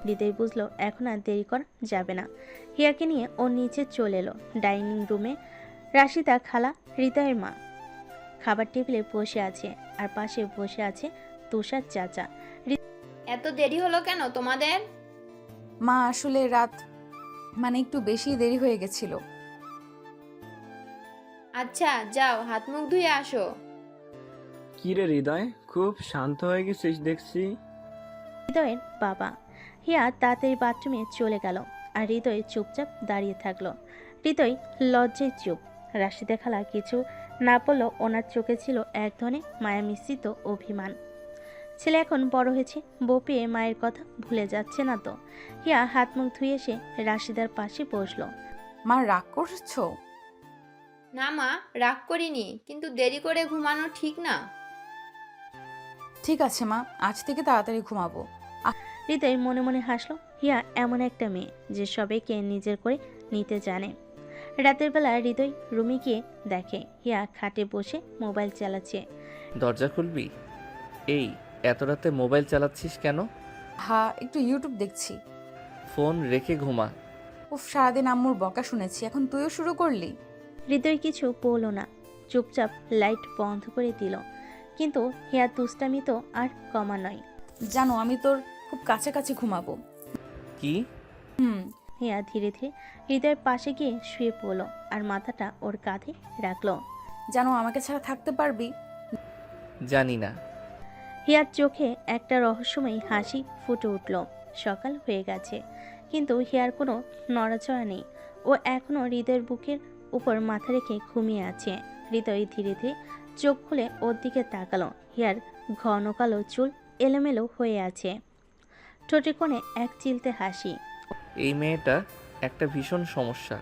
হৃদয় বুঝলো এখন আর দেরি করা যাবে না। হিয়াকে নিয়ে ও নিচে চলে এলো। ডাইনিং রুমে রাশিদা খালা, হৃদয়ের মা, খাবার টেবিলে বসে আছে, আর পাশে বসে আছে তুষার চাচা। এত দেরি হলো কেন তোমাদের? মা আসলে রাত একটু বেশি দেরি হয়ে গেছিল। আচ্ছা যাও, হাত মুখ ধুয়ে আসো। কি রে হৃদয়, খুব শান্ত হয়ে গেছিস দেখছি। হৃদয়ের বাবা। হিয়া তাড়াতাড়ি বাথরুমে চলে গেল, আর হৃদয় চুপচাপ দাঁড়িয়ে থাকলো। হৃদয় লজ্জায় চুপ। রাশিদা খালা কিছু না বললেও ওনার চোখে ছিল এক ধরনের মায়া মিশ্রিত অভিমান। ছেলে এখন বড় হয়েছে, বউ পেয়ে মায়ের কথা ভুলে যাচ্ছে না তো। হিয়া হাত মুখ ধুয়ে এসে রাশিদার পাশে বসলো। মা রাগ করছো? না মা, রাগ করিনি, কিন্তু দেরি করে ঘুমানো ঠিক না। ঠিক আছে মা, আজ থেকে তাড়াতাড়ি ঘুমাবো। হৃদয় মনে মনে হাসলো। হিয়া এমন একটা মেয়ে যে সবাইকে নিজের করে নিতে জানে। রাতের বেলা হৃদয় রুমে গিয়ে দেখে হিয়া খাটে বসে মোবাইল চালাচ্ছে। দরজা খুলবি? এই এত রাতে মোবাইল চালাচ্ছিস কেন? হ্যাঁ, একটু ইউটিউব দেখছি। ফোন রেখে ঘুমা। উফ, সারাদিন আম্মুর বকা শুনেছি, এখন তুইও শুরু করলি? হৃদয় কিছু বলল না, চুপচাপ লাইট বন্ধ করে দিল। কিন্তু হিয়া দুষ্টামি তো আর কমা নয়। জানো, আমি তোর খুব কাছাকাছি ঘুমাবো। কি? হিয়া ধীরে ধীরে হৃদয়ের পাশে গিয়ে শুয়ে পড়ল আর মাথাটা ওর কাঁধে রাখলো। জানো, আমাকে ছাড়া থাকতে পারবি? জানি না। হিয়ার চোখে একটা রহস্যময়ী হাসি ফুটে উঠল। সকাল হয়ে গেছে, কিন্তু হিয়ার কোনো নড়াচড়া নেই। ও এখনো হৃদয়ের বুকের উপর মাথা রেখে ঘুমিয়ে আছে। হৃদয় ধীরে ধীরে চোখ খুলে ওর দিকে তাকালো। হিয়ার ঘন কালো চুল এলোমেলো হয়ে আছে, ঠোঁটে কোণে এক চিলতে হাসি। এই মেয়েটা একটা ভীষণ সমস্যা।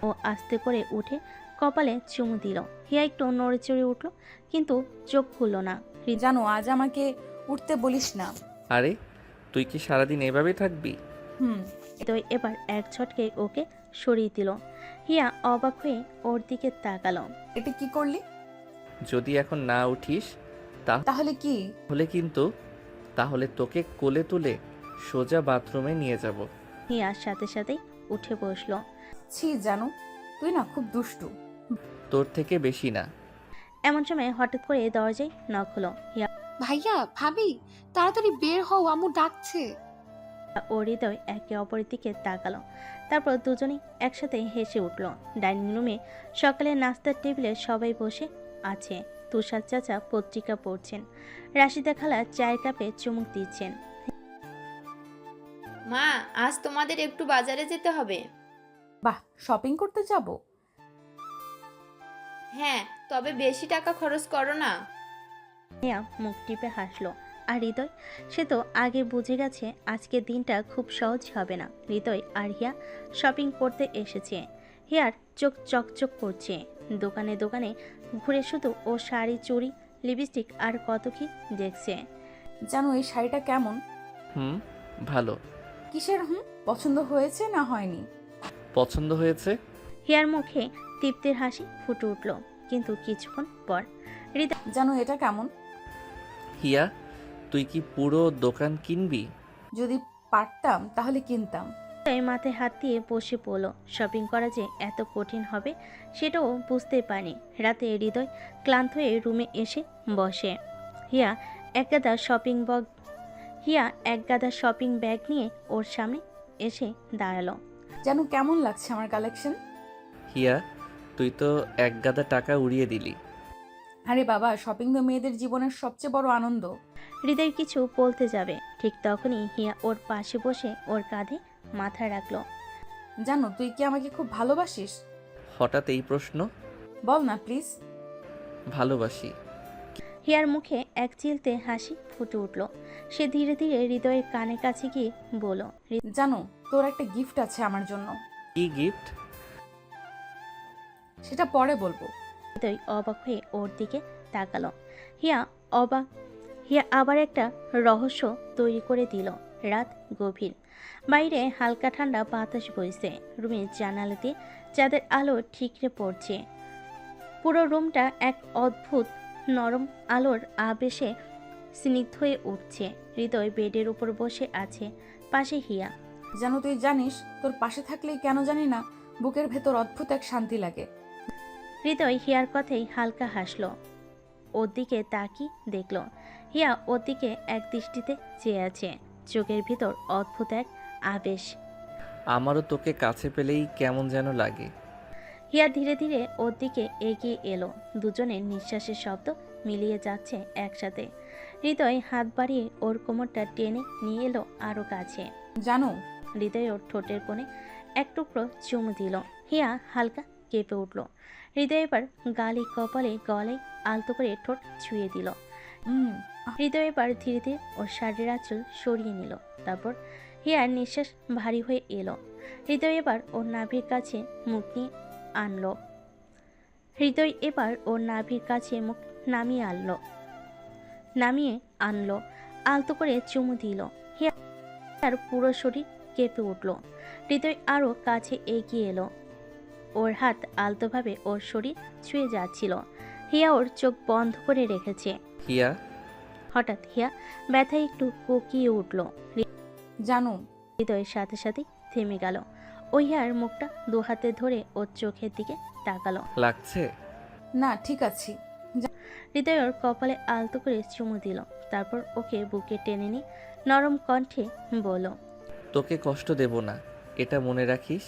ও আস্তে করে উঠে কপালে চুমু দিল। হিয়া একটু নড়েচড়ে উঠল, কিন্তু চোখ খুলল না। জানো, আজ আমাকে উঠতে বলিস না। আরে তুই কি সারাদিন এভাবেই থাকবি? হৃদয় এবার এক ঝটকে ওকে সরিয়ে দিল। হিয়া অবাক হয়ে ওর দিকে তাকালো। এটা কি করলি? যদি এখন না উঠিস তাহলে কি? তাহলে তোকে কোলে তুলে সোজা বাথরুমে নিয়ে যাব। হিয়ার সাথে সাথেই উঠে বসলো। ছি জানো, তুই না খুব দুষ্টু। তোর থেকে বেশি না। এমন সময় হঠাৎ করে দরজায় নক হলো। হিয়া ভাইয়া, ভাবি, তাড়াতাড়ি বের হও, আম্মু ডাকছে। ও হৃদয় একে অপরের দিকে তাকালো। তারপর দুজনেই একসাথে হেসে উঠল। ডাইনিং রুমে সকালে নাস্তার টেবিলে সবাই বসে আছে। তুষার চাচা পত্রিকা পড়ছেন, রাশিদা খালা চায়ের কাপে চুমুক দিচ্ছেন। মা, আজ তোমাদের একটু বাজারে যেতে হবে। বাহ, শপিং করতে যাব? হ্যাঁ, তবে বেশি টাকা খরচ করো না। হিয়া মুখ টিপে হাসলো। আর হৃদয়, সে তো আগে বুঝে গেছে আজকের দিনটা খুব সহজ হবে না। হৃদয় আর হিয়া শপিং করতে এসেছে। হিয়ার চোখ চকচক করছে। দোকানে দোকানে ঘুরে শুধু ও শাড়ি, চুড়ি, লিপস্টিক আর কত কি দেখছে। জানো, এই শাড়িটা কেমন? ভালো। কিসের পছন্দ হয়েছে না হয়নি? পছন্দ হয়েছে। হিয়ার মুখে তৃপ্তির হাসি ফুটে উঠল। কিন্তু কিছুক্ষণ পর হৃদয়, জানো, এটা কেমন? হিয়া, তুই কি পুরো দোকান কিনবি? যদি পারতাম তাহলে কিনতাম। মাথায় হাত দিয়ে বসে পড়ল। শপিং করা যে এত কঠিন হবে সেটাও বুঝতে পারি। রাতে হৃদয় ক্লান্ত হয়ে রুমে এসে বসে। হিয়া এক গাদা শপিং ব্যাগ নিয়ে ওর সামনে এসে দাঁড়ালো। জানো, কেমন লাগছে আমার কালেকশন? হিয়া, তুই তো এক গাদা টাকা উড়িয়ে দিলি। আরে বাবা, শপিং তো মেয়েদের জীবনের সবচেয়ে বড় আনন্দ। হৃদয় কিছু বলতে যাবে, ঠিক তখনই হিয়া ওর পাশে বসে ওর কাঁধে মাথা রাখলো। জানো, তুই কি আমাকে খুব ভালোবাসিস? হঠাৎ এই প্রশ্ন? বল না প্লিজ। ভালোবাসি। হিয়ার মুখে এক চিলতে হাসি ফুটে উঠল। সে ধীরে ধীরে হৃদয়ের কানের কাছে গিয়ে বলল, জানো, তোর একটা গিফট আছে আমার জন্য। কি গিফট? সেটা পরে বলবো। হৃদয় অবাক হয়ে ওর দিকে তাকালো। হিয়া আবার একটা রহস্য তৈরি করে দিল। রাত গভীর, বাইরে হালকা ঠান্ডা বাতাস বইছে। রুমের জানালাতে চাঁদের আলো ঠিকরে পড়ছে। পুরো রুমটা এক অদ্ভুত নরম আলোর আবেশে স্নিগ্ধ হয়ে উঠছে। হৃদয় বেডের উপর বসে আছে, পাশে হিয়া। জানো, তুই জানিস, তোর পাশে থাকলেই কেন জানি না বুকের ভেতর অদ্ভুত এক শান্তি লাগে। হৃদয় হিয়ার কথাই হালকা হাসলো। ওর দিকে তাকি দেখল। হিয়া ওর দিকে এক দৃষ্টিতে চেয়ে আছে, চোখের ভিতর অদ্ভুত এক আবেশ। আমারও তোকে কাছে পেলেই কেমন যেন লাগে। হিয়া ধীরে ধীরে ওর দিকে এগিয়ে এলো। দুজনের নিঃশ্বাসের শব্দ মিলিয়ে যাচ্ছে একসাথে। হৃদয় হাত বাড়িয়ে ওর কোমরটা টেনে নিয়ে এলো আরো কাছে। জানো, হৃদয় ওর ঠোঁটের কোণে এক টুকরো চুমু দিল। হিয়া হালকা কেঁপে উঠল। হৃদয় এবার গালে, কপালে, গলায় আলতো করে ঠোঁট ছুঁয়ে দিল। হৃদয় এবার ধীরে ধীরে ওর শাড়ির আঁচল সরিয়ে নিল। তারপর হিয়ার নিঃশ্বাস ভারী হয়ে এলো। হৃদয় এবার ওর নাভির কাছে মুখ নামিয়ে আনলো, আলতো করে চুমু দিল। হিয়ার পুরো শরীর কেঁপে উঠল। হৃদয় আরও কাছে এগিয়ে এলো। ওর হাত আলতোভাবে ওর শরীর ছুঁয়ে যাচ্ছিল। হিয়া ওর চোখ বন্ধ করে রেখেছে। হিয়া, হঠাৎ হিয়া ব্যথায় একটু কোকিয়ে উঠল। জানু, হৃদয়ের সাথে সাথে থেমে গেল। ও হিয়ার মুখটা দু হাতে ধরে ওর চোখের দিকে তাকালো। লাগছে? না ঠিক আছি। হৃদয় ওর কপালে আলতো করে চুমু দিল। তারপর ওকে বুকে টেনে নিয়ে নরম কণ্ঠে বলল, তোকে কষ্ট দেব না, এটা মনে রাখিস।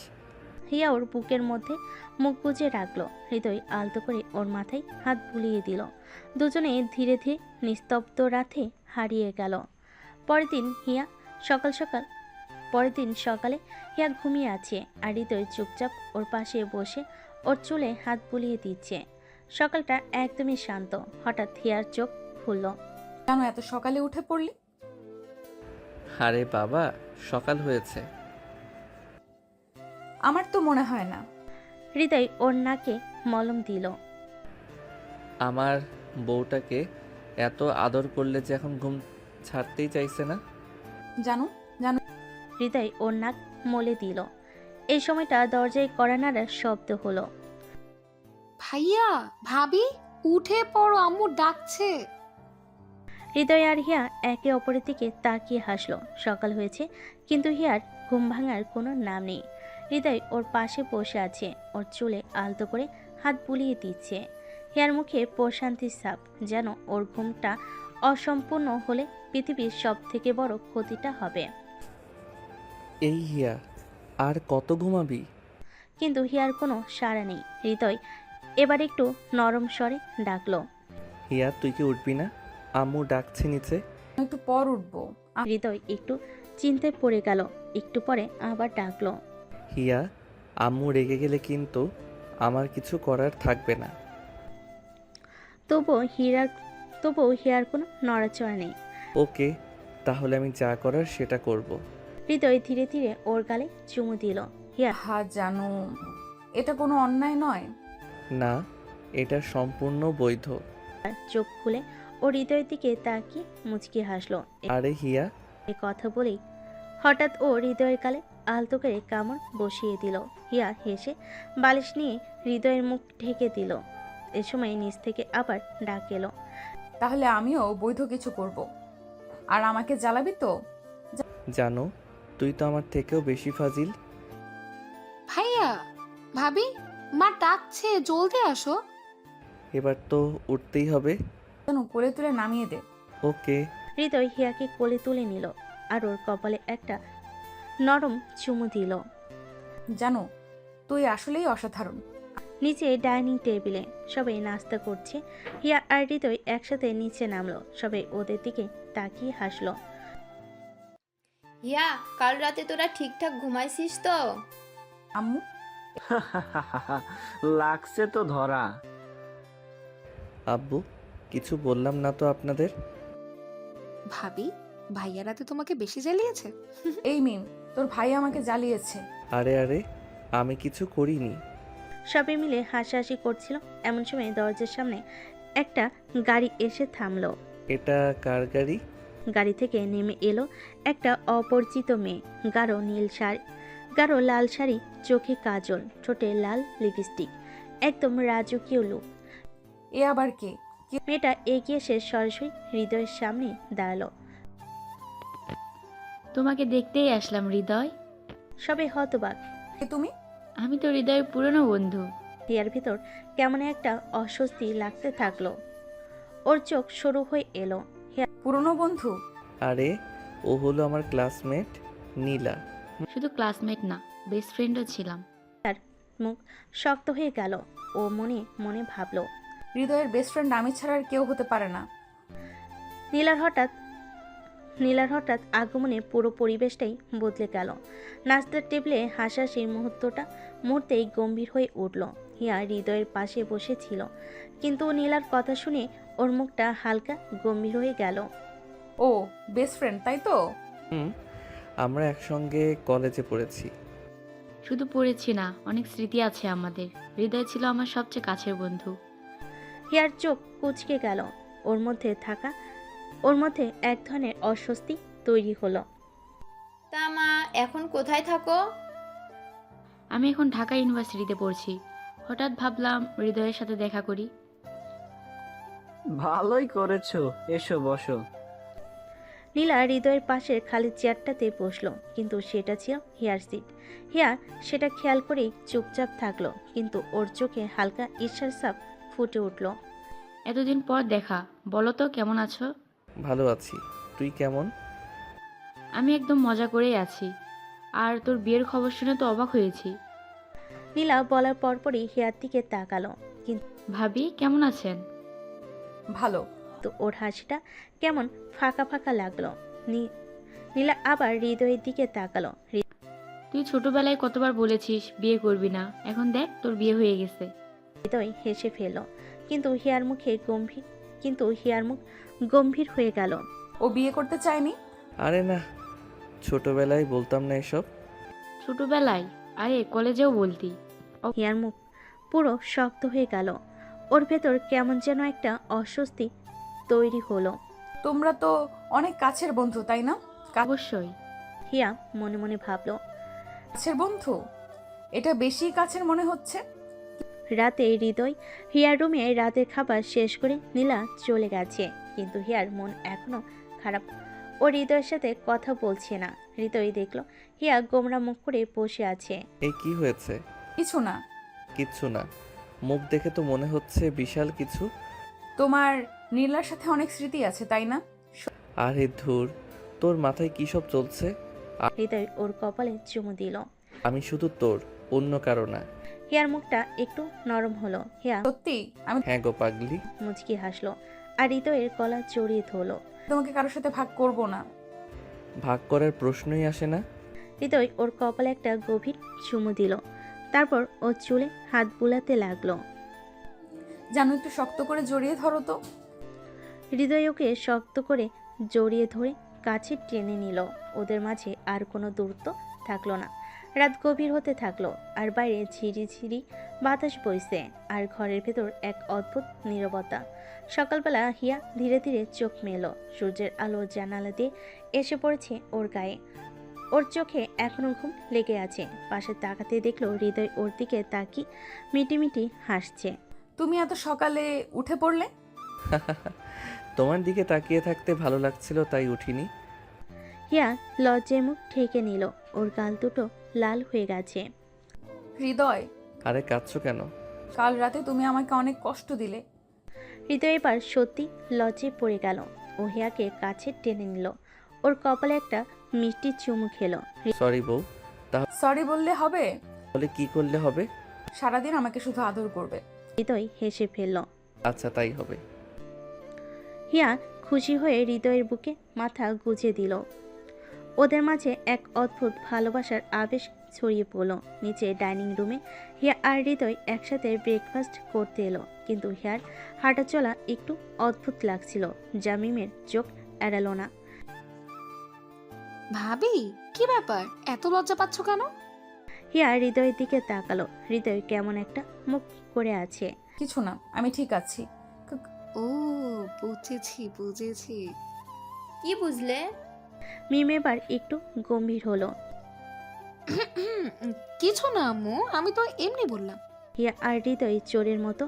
হিয়া ওর বুকের মধ্যে মুখ গুজে রাখলো। হৃদয় আলতো করে ওর মাথায় হাত বুলিয়ে দিল। দুজনে ধীরে ধীরে নিস্তব্ধ রাতে হারিয়ে গেল। পরের দিন সকালে হিয়া ঘুমিয়ে আছে আর হৃদয় চুপচাপ ওর পাশে বসে ওর চুলে হাত বুলিয়ে দিচ্ছে। সকালটা একদমই শান্ত। হঠাৎ হিয়ার চোখ খুলল। জানু, এত সকালে উঠে পড়লি? আরে বাবা, সকাল হয়েছে। আমার তো মনে হয় না। হৃদয় ওর নাকে মলম দিল। আমার বউটাকে এত আদর করলে যে এখন ঘুম ছাড়তেই চাইছে না। জানু, জানু, হৃদয় ওর নাক মলে দিল। এই সময়টা দরজায় কড়া নাড়ার শব্দ হলো। ভাইয়া, ভাবি, উঠে পড়ো, আম্মু ডাকছে। হৃদয় আর হিয়া একে অপরের দিকে তাকিয়ে হাসলো। সকাল হয়েছে কিন্তু হিয়ার ঘুম ভাঙার কোনো নাম নেই। হৃদয় ওর পাশে বসে আছে, ওর চুলে আলতো করে হাত বুলিয়ে দিচ্ছে। হিয়ার মুখে প্রশান্তির ছাপ, যেন ওর ঘুমটা অসম্পূর্ণ হলে পৃথিবীর সব থেকে বড় ক্ষতিটা হবে। এই হিয়া, আর কত ঘুমাবি? কিন্তু হিয়ার কোনো সাড়া নেই। হৃদয় এবার একটু নরম স্বরে ডাকলো। হিয়া, তুই কি উঠবি না? আম্মু ডাকছে নিচে। একটু পর উঠবো। হৃদয় একটু চিন্তায় পড়ে গেল। একটু পরে আবার ডাকলো। হিয়া, আম্মু রেগে গেলে কিন্তু আমার কিছু করার থাকবে না। তবুও হিয়ার কোনো নড়াচড়া নেই। ওকে, তাহলে আমি যা করার সেটা করব। হৃদয় ধীরে ধীরে ওর গালে চুমু দিল। হিয়া হা জানু, এটা কোনো অন্যায় নয়। না, এটা সম্পূর্ণ বৈধ। চোখ খুলে ও হৃদয়ের দিকে তাকিয়ে মুচকি হাসলো। আরে হিয়া, এ কথা বলেই হঠাৎ ও হৃদয়ের গালে আলতো করে কামড় বসিয়ে দিল। হিয়া হেসে বালিশ নিয়ে হৃদয়ের মুখ ঢেকে দিল। এ সময় নিচ থেকে আবার ডাক এলো। তাহলে আমিও বৈধ কিছু করব। আর আমাকে জ্বালাবি তো? জানো, তুই তো আমার থেকেও বেশি ফাজিল। ভাইয়া, ভাবি, মা ডাকছে, জলদি আসো। এবার তো উঠতেই হবে। জানু, কোলে তুলে নামিয়ে দে। ওকে। হৃদয় হিয়াকে কোলে তুলে নিল আর ওর কপালে একটা নরম চুমু দিল। জানু, তুই আসলেই অসাধারণ। নিচে ডাইনিং টেবিলে সবাই নাস্তা করছে। হিয়া আর হৃদয় একসাথে নিচে নামলো। সবাই ওদের দিকে তাকিয়ে হাসলো। হিয়া, কাল রাতে তোরা ঠিকঠাক ঘুমাইছিস তো? আম্মু, লাগছে তো ধরা। আব্বু, কিছু বললাম না তো আপনাদের? ভাবি, ভাইয়া রাতে তোমাকে বেশি জ্বালিয়েছে? এই মিম, তোর ভাই আমাকে জ্বালিয়েছে। আরে আরে, আমি কিছু করিনি। সবাই মিলে হাসাহাসি করছিল। এমন সময় দরজার সামনে একটা গাড়ি এসে থামলো। এটা কার গাড়ি? গাড়ি থেকে নেমে এলো একটা অপরিচিত মেয়ে। গাঢ় লাল শাড়ি, চোখে কাজল, ঠোঁটে লাল লিপস্টিক, একদম রাজকীয় লুক। এ আবার কে? মেয়েটা এগিয়ে এসে সরাসরি হৃদয়ের সামনে দাঁড়ালো। তোমাকে দেখতেই আসলাম হৃদয়। সবাই হতবাক। কে তুমি? আমি তো হৃদয়ের পুরনো বন্ধু। হিয়ার ভিতর কেমন একটা অস্বস্তি লাগতে থাকলো। ওর চোখ সরু হয়ে এলো। পুরনো বন্ধু? আরে, ও হলো আমার ক্লাসমেট নীলা। শুধু ক্লাসমেট না, বেস্ট ফ্রেন্ডও ছিলাম। মুখ শক্ত হয়ে গেল। ও মনে মনে ভাবলো, হৃদয়ের বেস্ট ফ্রেন্ড আমি ছাড়া আর কেউ হতে পারে না। নীলার হঠাৎ আগমনে পুরো পরিবেশটাই বদলে গেল। নাস্তার টেবিলে হাসাহাসির মুহূর্তেই গম্ভীর হয়ে উঠল। হিয়া হৃদয়ের পাশে বসেছিল, কিন্তু নীলার কথা শুনে ওর মুখটা হালকা গম্ভীর হয়ে গেল। ও বেস্ট ফ্রেন্ড, তাই তো? আমরা একসঙ্গে কলেজে পড়েছি। শুধু পড়েছি না, অনেক স্মৃতি আছে আমাদের। হৃদয় ছিল আমার সবচেয়ে কাছের বন্ধু। হিয়ার চোখ কুঁচকে গেল। ওর মধ্যে এক ধরনের অস্বস্তি তৈরি হলো। তা মা, এখন কোথায় থাকো? আমি এখন ঢাকা ইউনিভার্সিটিতে পড়ছি। হঠাৎ ভাবলাম হৃদয়ের সাথে দেখা করি। ভালোই করেছো, এসো বসো। নীলা হৃদয়ের পাশের খালি চেয়ারটাতে বসলো, কিন্তু সেটা ছিল হিয়ার সিট। হিয়া সেটা খেয়াল করেই চুপচাপ থাকলো, কিন্তু ওর চোখে হালকা ঈর্ষার ছাপ ফুটে উঠল। এতদিন পর দেখা, বলো তো কেমন আছো? ভালো আছি, তুই কেমন? আমি একদম মজা করেই আছি। আর তোর বিয়ের খবর শুনে তো অবাক হয়েছি। নীলা বলার পরপরই হিয়ার দিকে তাকালো, ভাবি কেমন আছেন? ভালো। কিন্তু ওর হাসিটা কেমন ফাঁকা ফাঁকা লাগলো। নীলা আবার হৃদয়ের দিকে তাকালো। তুই ছোটবেলায় কতবার বলেছিস বিয়ে করবি না, এখন দেখ তোর বিয়ে হয়ে গেছে। হৃদয় হেসে ফেলল, কিন্তু হিয়ার মুখ গম্ভীর হয়ে গেল। ও বিয়ে করতে চায়নি? আরে না, ছোটবেলায় বলতাম না এসব। ছোটবেলায়? আরে কলেজেও বলতি। হিয়ার মুখ পুরো শক্ত হয়ে গেল। ওর ভেতর কেমন যেন একটা অস্বস্তি তৈরি হলো। তোমরা তো অনেক কাছের বন্ধু, তাই না? অবশ্যই। হিয়া মনে মনে ভাবলো। কাছের বন্ধু? এটা বেশি কাছের মনে হচ্ছে। রাতে হৃদয় হিয়ার রুমে রাতের খাবার শেষ করে নীলা চলে গেছে, কিন্তু হিয়ার মন এখনো খারাপ। ও হৃদয়ের সাথে কথা বলছে না। হৃদয় দেখলো হিয়া গোমরা মুখ করে বসে আছে। এই কি হয়েছে? কিছু না। কিচ্ছু না? মুখ দেখে তো মনে হচ্ছে বিশাল কিছু। তোমার নীলার সাথে অনেক স্মৃতি আছে, তাই না? আরে ধুর, তোর মাথায় কি সব চলছে? হৃদয় ওর কপালে চুমু দিল। আমি শুধু তোর, অন্য কারো না। হিয়ার মুখটা একটু নরম হলো। হিয়া সত্যি? আমি হ্যাঁ গো পাগলি। মুচকি হাসলো আর হৃদয়ের গলা জড়িয়ে ধরলো। তোমাকে কারোর সাথে ভাগ করব না। ভাগ করার প্রশ্নই আসে না। হৃদয় ওর কপালে একটা গভীর চুমু দিল, তারপর ও চুলে হাত বুলাতে লাগলো। জানো, একটু শক্ত করে জড়িয়ে ধরো তো। হৃদয় ওকে শক্ত করে জড়িয়ে ধরে কাছে টেনে নিল। ওদের মাঝে আর কোনো দূরত্ব থাকলো না। রাত গভীর হতে থাকলো, আর বাইরে ঝিরিঝিরি বাতাস বইছে, আর ঘরের ভেতর এক অদ্ভুত নীরবতা। সকালবেলা হিয়া ধীরে ধীরে চোখ মেলো। সূর্যের আলো জানালা দিয়ে এসে পড়েছে ওর গায়ে। ওর চোখে এখনো ঘুম লেগে আছে। পাশে তাকাতে দেখলো হৃদয় ওর দিকে তাকিয়ে মিটিমিটি হাসছে। তুমি এত সকালে উঠে পড়লে? তোমার দিকে তাকিয়ে থাকতে ভালো লাগছিল, তাই উঠিনি। হিয়া লজ্জায় মুখ ঢেকে নিল। ওর গাল দুটো লাল হয়ে গেছে। হৃদয়, আরে কাঁদছো কেন? কাল রাতে তুমি আমাকে অনেক কষ্ট দিলে। হৃদয় এবার সত্যি লজ্জায় পড়ে গেল। ও হিয়াকে কাছে টেনে নিল, ওর কপালে একটা মিষ্টি চুমু খেলো। সরি বউ। সরি বললে হবে? তাহলে কি করলে হবে? সারাদিন আমাকে শুধু আদর করবে। হৃদয় হেসে ফেলল। আচ্ছা তাই হবে। হিয়া খুশি হয়ে হৃদয়ের বুকে মাথা গুজে দিল। ওদের মাঝে এক অদ্ভুত ভালোবাসার আবেশ ছড়িয়ে পড়ল। নিচে ডাইনিং রুমে হিয়া আর হৃদয় একসাথে ব্রেকফাস্ট করতে এলো, কিন্তু হিয়ার হাঁটা চলা একটু অদ্ভুত লাগছিল, যা মিমের চোখ এড়ালো না। ভাবি, কি ব্যাপার, এত লজ্জা পাচ্ছ কেন? হিয়া হৃদয়ের দিকে তাকালো। হৃদয় কেমন একটা মুখ করে আছে। কিছু না, আমি ঠিক আছি। ও, বুঝেছি বুঝেছি। কি বুঝলে? মিম এবার একটু গম্ভীর হলো। কিছু না আম্মু, আমি তো এমনি বললাম। হিয়া আর হৃদয় চোরের মতো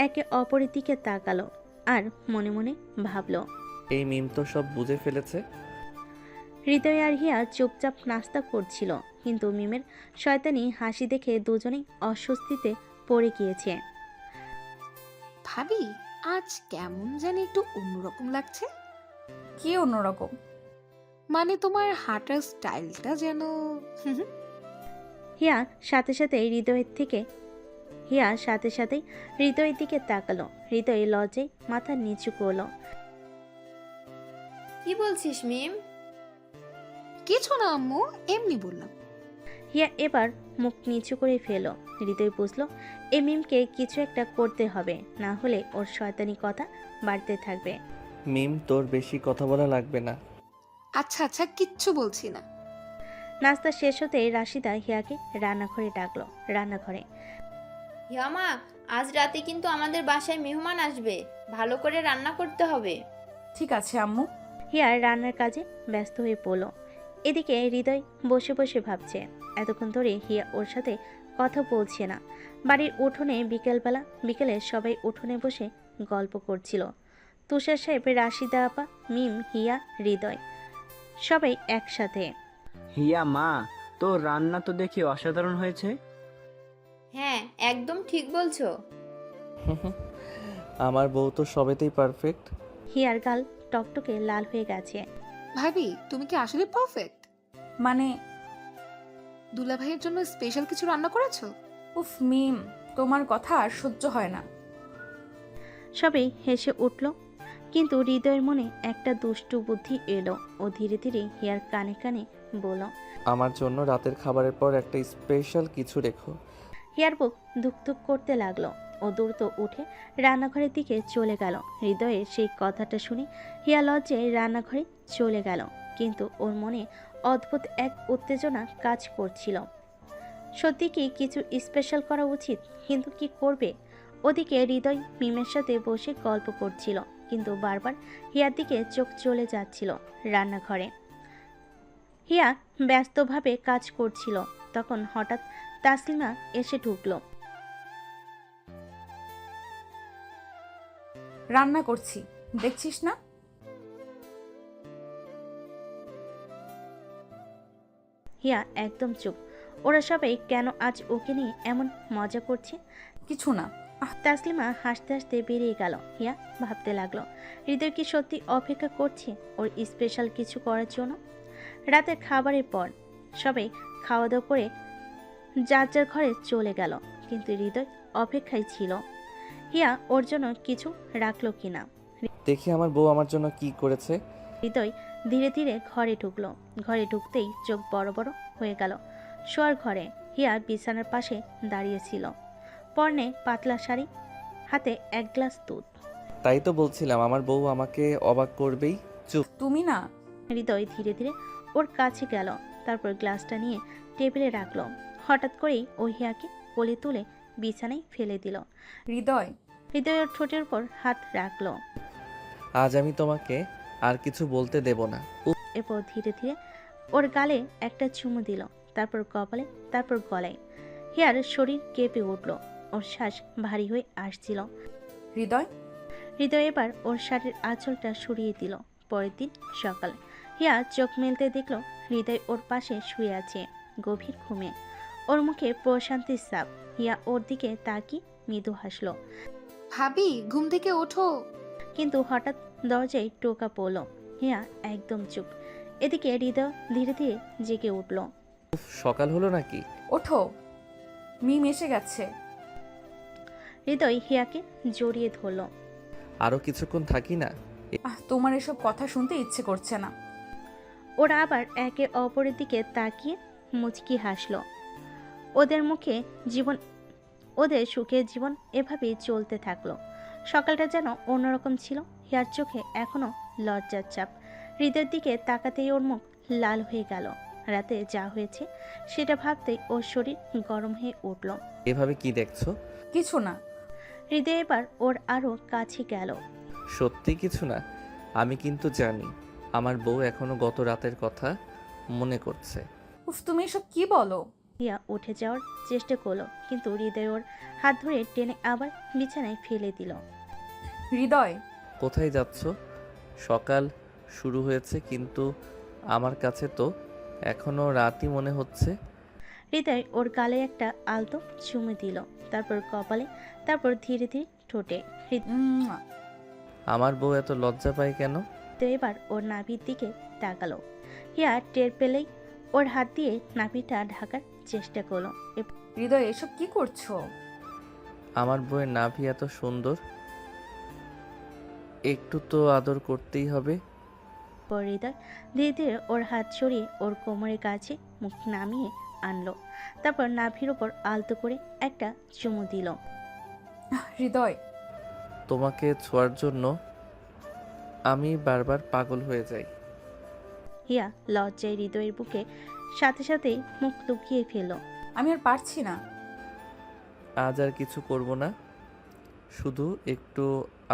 একে অপরের দিকে তাকালো আর মনে মনে ভাবলো, এই মিম তো সব বুঝে ফেলেছে। হৃদয় আর হিয়া চুপচাপ নাস্তা করছিল, কিন্তু মিমের শয়তানি হাসি দেখে দুজনেই অস্বস্তিতে পড়ে গিয়েছে। ভাবি, আজ কেমন জানি একটু অন্যরকম লাগছে। কি অন্যরকম? মানে তোমার হাঁটার স্টাইলটা যেন। হিয়া সাথে সাথে হৃদয়ের দিকে তাকালো। হৃদয় লজ্জায় মাথা নিচু করলো। কি বলছিস মিম? কিছু না আম্মু, এমনি বললাম। হিয়া এবার মুখ নিচু করে ফেলো। হৃদয় বুঝলো এই মিমকে কিছু একটা করতে হবে, না হলে ওর শয়তানি কথা বাড়তে থাকবে। মিম, তোর বেশি কথা বলা লাগবে না। আচ্ছা আচ্ছা, কিচ্ছু বলছি না। নাস্তা শেষ হতেই রাশিদা হিয়াকে রান্নাঘরে ডাকলো। রান্নাঘরে হিয়ামা, আজ রাতে কিন্তু আমাদের বাসায় মেহমান আসবে, ভালো করে রান্না করতে হবে। ঠিক আছে আম্মু। হিয়া রান্নার কাজে ব্যস্ত হয়ে পড়লো। এদিকে হৃদয় বসে বসে ভাবছে, এতক্ষণ ধরে হিয়া ওর সাথে কথা বলছে না। বাড়ির উঠোনে বিকেলে সবাই উঠোনে বসে গল্প করছিল। তুষার সাহেব, রাশিদা আপা, মিম, হিয়া, হৃদয় সবাই একসাথে। হিয়া মা, তোর রান্না তো দেখি অসাধারণ হয়েছে। হ্যাঁ, একদম ঠিক বলছো। আমার বউ তো সবেতেই পারফেক্ট। হিয়ার গাল টকটকে লাল হয়ে গেছে। ভাবি, তুমি কি আসলে পারফেক্ট? মানে দুলা ভাইয়ের জন্য স্পেশাল কিছু রান্না করেছো? উফ মিম, তোমার কথা আর সহ্য হয় না। সবাই হেসে উঠল, কিন্তু হৃদয়ের মনে একটা দুষ্টু বুদ্ধি এলো। ও ধীরে ধীরে হিয়ার কানে কানে বলল, আমার জন্য রাতের খাবারের পর একটা স্পেশাল কিছু রেখো। হিয়ার বুক ধুকধুক করতে লাগলো। ও দ্রুত উঠে রান্নাঘরের দিকে চলে গেল। হৃদয়ে সেই কথাটা শুনে হিয়া লজ্জায় রান্নাঘরে চলে গেল, কিন্তু ওর মনে অদ্ভুত এক উত্তেজনা কাজ করছিল। সত্যি কি কিছু স্পেশাল করা উচিত, কিন্তু কি করবে? ওদিকে হৃদয় মিমের সাথে বসে গল্প করছিল, কিন্তু বারবার হিয়ার দিকে চোখ চলে যাচ্ছিল। রান্নাঘরে হিয়া ব্যস্তভাবে কাজ করছিল, তখন হঠাৎ তাসলিমা এসে ঢুকলো। রান্না করছি, দেখছিস না? হিয়া একদম চুপ। ওরা সবাই কেন আজ ওকে নিয়ে এমন মজা করছে? কিছু না। তাসলিমা হাসতে হাসতে বেরিয়ে গেল। হিয়া ভাবতে লাগলো, হৃদয় কি সত্যি অপেক্ষা করছে ওর স্পেশাল কিছু করার জন্য? রাতের খাবারের পর সবাই খাওয়া দাওয়া করে যার যার ঘরে চলে গেল, কিন্তু হৃদয় অপেক্ষায় ছিল হিয়া ওর জন্য কিছু রাখলো কিনা। দেখি আমার বউ আমার জন্য কি করেছে। হৃদয় ধীরে ধীরে ঘরে ঢুকলো। ঘরে ঢুকতেই চোখ বড় বড় হয়ে গেল। শোয়ার ঘরে হিয়া বিছানার পাশে দাঁড়িয়েছিল, পরনে পাতলা শাড়ি, হাতে এক গ্লাস দুধ। তাই তো বলছিলাম আমার বউ আমাকে অবাক করবেই। চুপ। তুমি না। হৃদয় ধীরে ধীরে ওর কাছে গেল, তারপর গ্লাসটা নিয়ে টেবিলে রাখলো। হঠাৎ করেই ও হিয়াকে কোলে তুলে বিছানায় ফেলে দিল। হৃদয়। হৃদয় ওর ঠোঁটের উপর হাত রাখলো। আজ আমি তোমাকে আর কিছু বলতে দেব না। এরপর ধীরে ধীরে ওর গালে একটা চুমু দিল, তারপর কপালে, তারপর গলায়। হিয়ার শরীর কেঁপে উঠল, ওর শ্বাস ভারী হয়ে আসছিল। হৃদয়। হৃদয় এবার ওর শাড়ির আঁচলটা সরিয়ে দিল। পরের দিন সকালে হিয়া চোখ মেলতে দেখল হৃদয় ওর পাশে শুয়ে আছে, গভীর ঘুমে। ওর মুখে প্রশান্তির ছাপ। হিয়া ওর দিকে তাকিয়ে মৃদু হাসলো, ভাবি, ঘুম থেকে ওঠো। কিন্তু হঠাৎ দরজায় টোকা পড়ল। হিয়া একদম চুপ। এদিকে হৃদয় ধীরে ধীরে জেগে উঠল। উফ, সকাল হলো নাকি? ওঠো, মিম এসে গেছে। হৃদয় হিয়াকে জড়িয়ে ধরল। আরো কিছুক্ষণ থাকি না? তোমার এসব কথা শুনতে ইচ্ছে করছে না। ওরা আবার একে অপরের দিকে তাকিয়ে মুচকি হাসলো। ওদের মুখে জীবন, ওদের সুখের জীবন এভাবেই চলতে থাকলো। সকালটা যেন অন্যরকম ছিল। হিয়ার চোখে এখনো লজ্জার চাপ। হৃদয়ের দিকে তাকাতেই ওর মুখ লাল হয়ে গেল। রাতে যা হয়েছে সেটা ভাবতেই ওর শরীর গরম হয়ে উঠল। এভাবে কি দেখছো? কিছু না। হৃদয় এবার ওর আরো কাছে গেল। সত্যি কিছু না? আমি কিন্তু জানি আমার বউ এখনো গত রাতের কথা মনে করছে। উফ, তুমি এসব কি বলো? হিয়া উঠে যাওয়ার চেষ্টা করলো, কিন্তু হৃদয় ওর হাত ধরে টেনে আবার বিছানায় ফেলে দিল। হৃদয়। কোথায় যাচ্ছ? সকাল শুরু হয়েছে, কিন্তু আমার কাছে তো এখনো রাতই মনে হচ্ছে। হৃদয় ওর গালে একটা আলতো চুমু দিল, তারপর কপালে, তারপর ধীরে ধীরে ঠোঁটে। উম, আমার বউ এত লজ্জা পায় কেন? হৃদয় এবার ওর নাভির দিকে তাকালো। হিয়া টের পেলেই ওর হাত দিয়ে নাভিটা ঢাকার চেষ্টা করলো। হৃদয়, এসব কি করছো? আমার বউয়ের নাভি এত সুন্দর, একটু তো আদর করতেই হবে। এরপর হৃদয় ধীরে ধীরে ওর হাত সরিয়ে ওর কোমরের কাছে মুখ নামিয়ে আনলো, তারপর নাভির ওপর আলতো করে একটা চুমু দিল। হৃদয়। তোমাকে ছোঁয়ার জন্য আমি বারবার পাগল হয়ে যাই। হিয়া লজ্জায় হৃদয়ের বুকে সাথে সাথেই মুখ লুকিয়ে ফেলল। আমি আর পারছি না। আজ আর কিছু করব না, শুধু একটু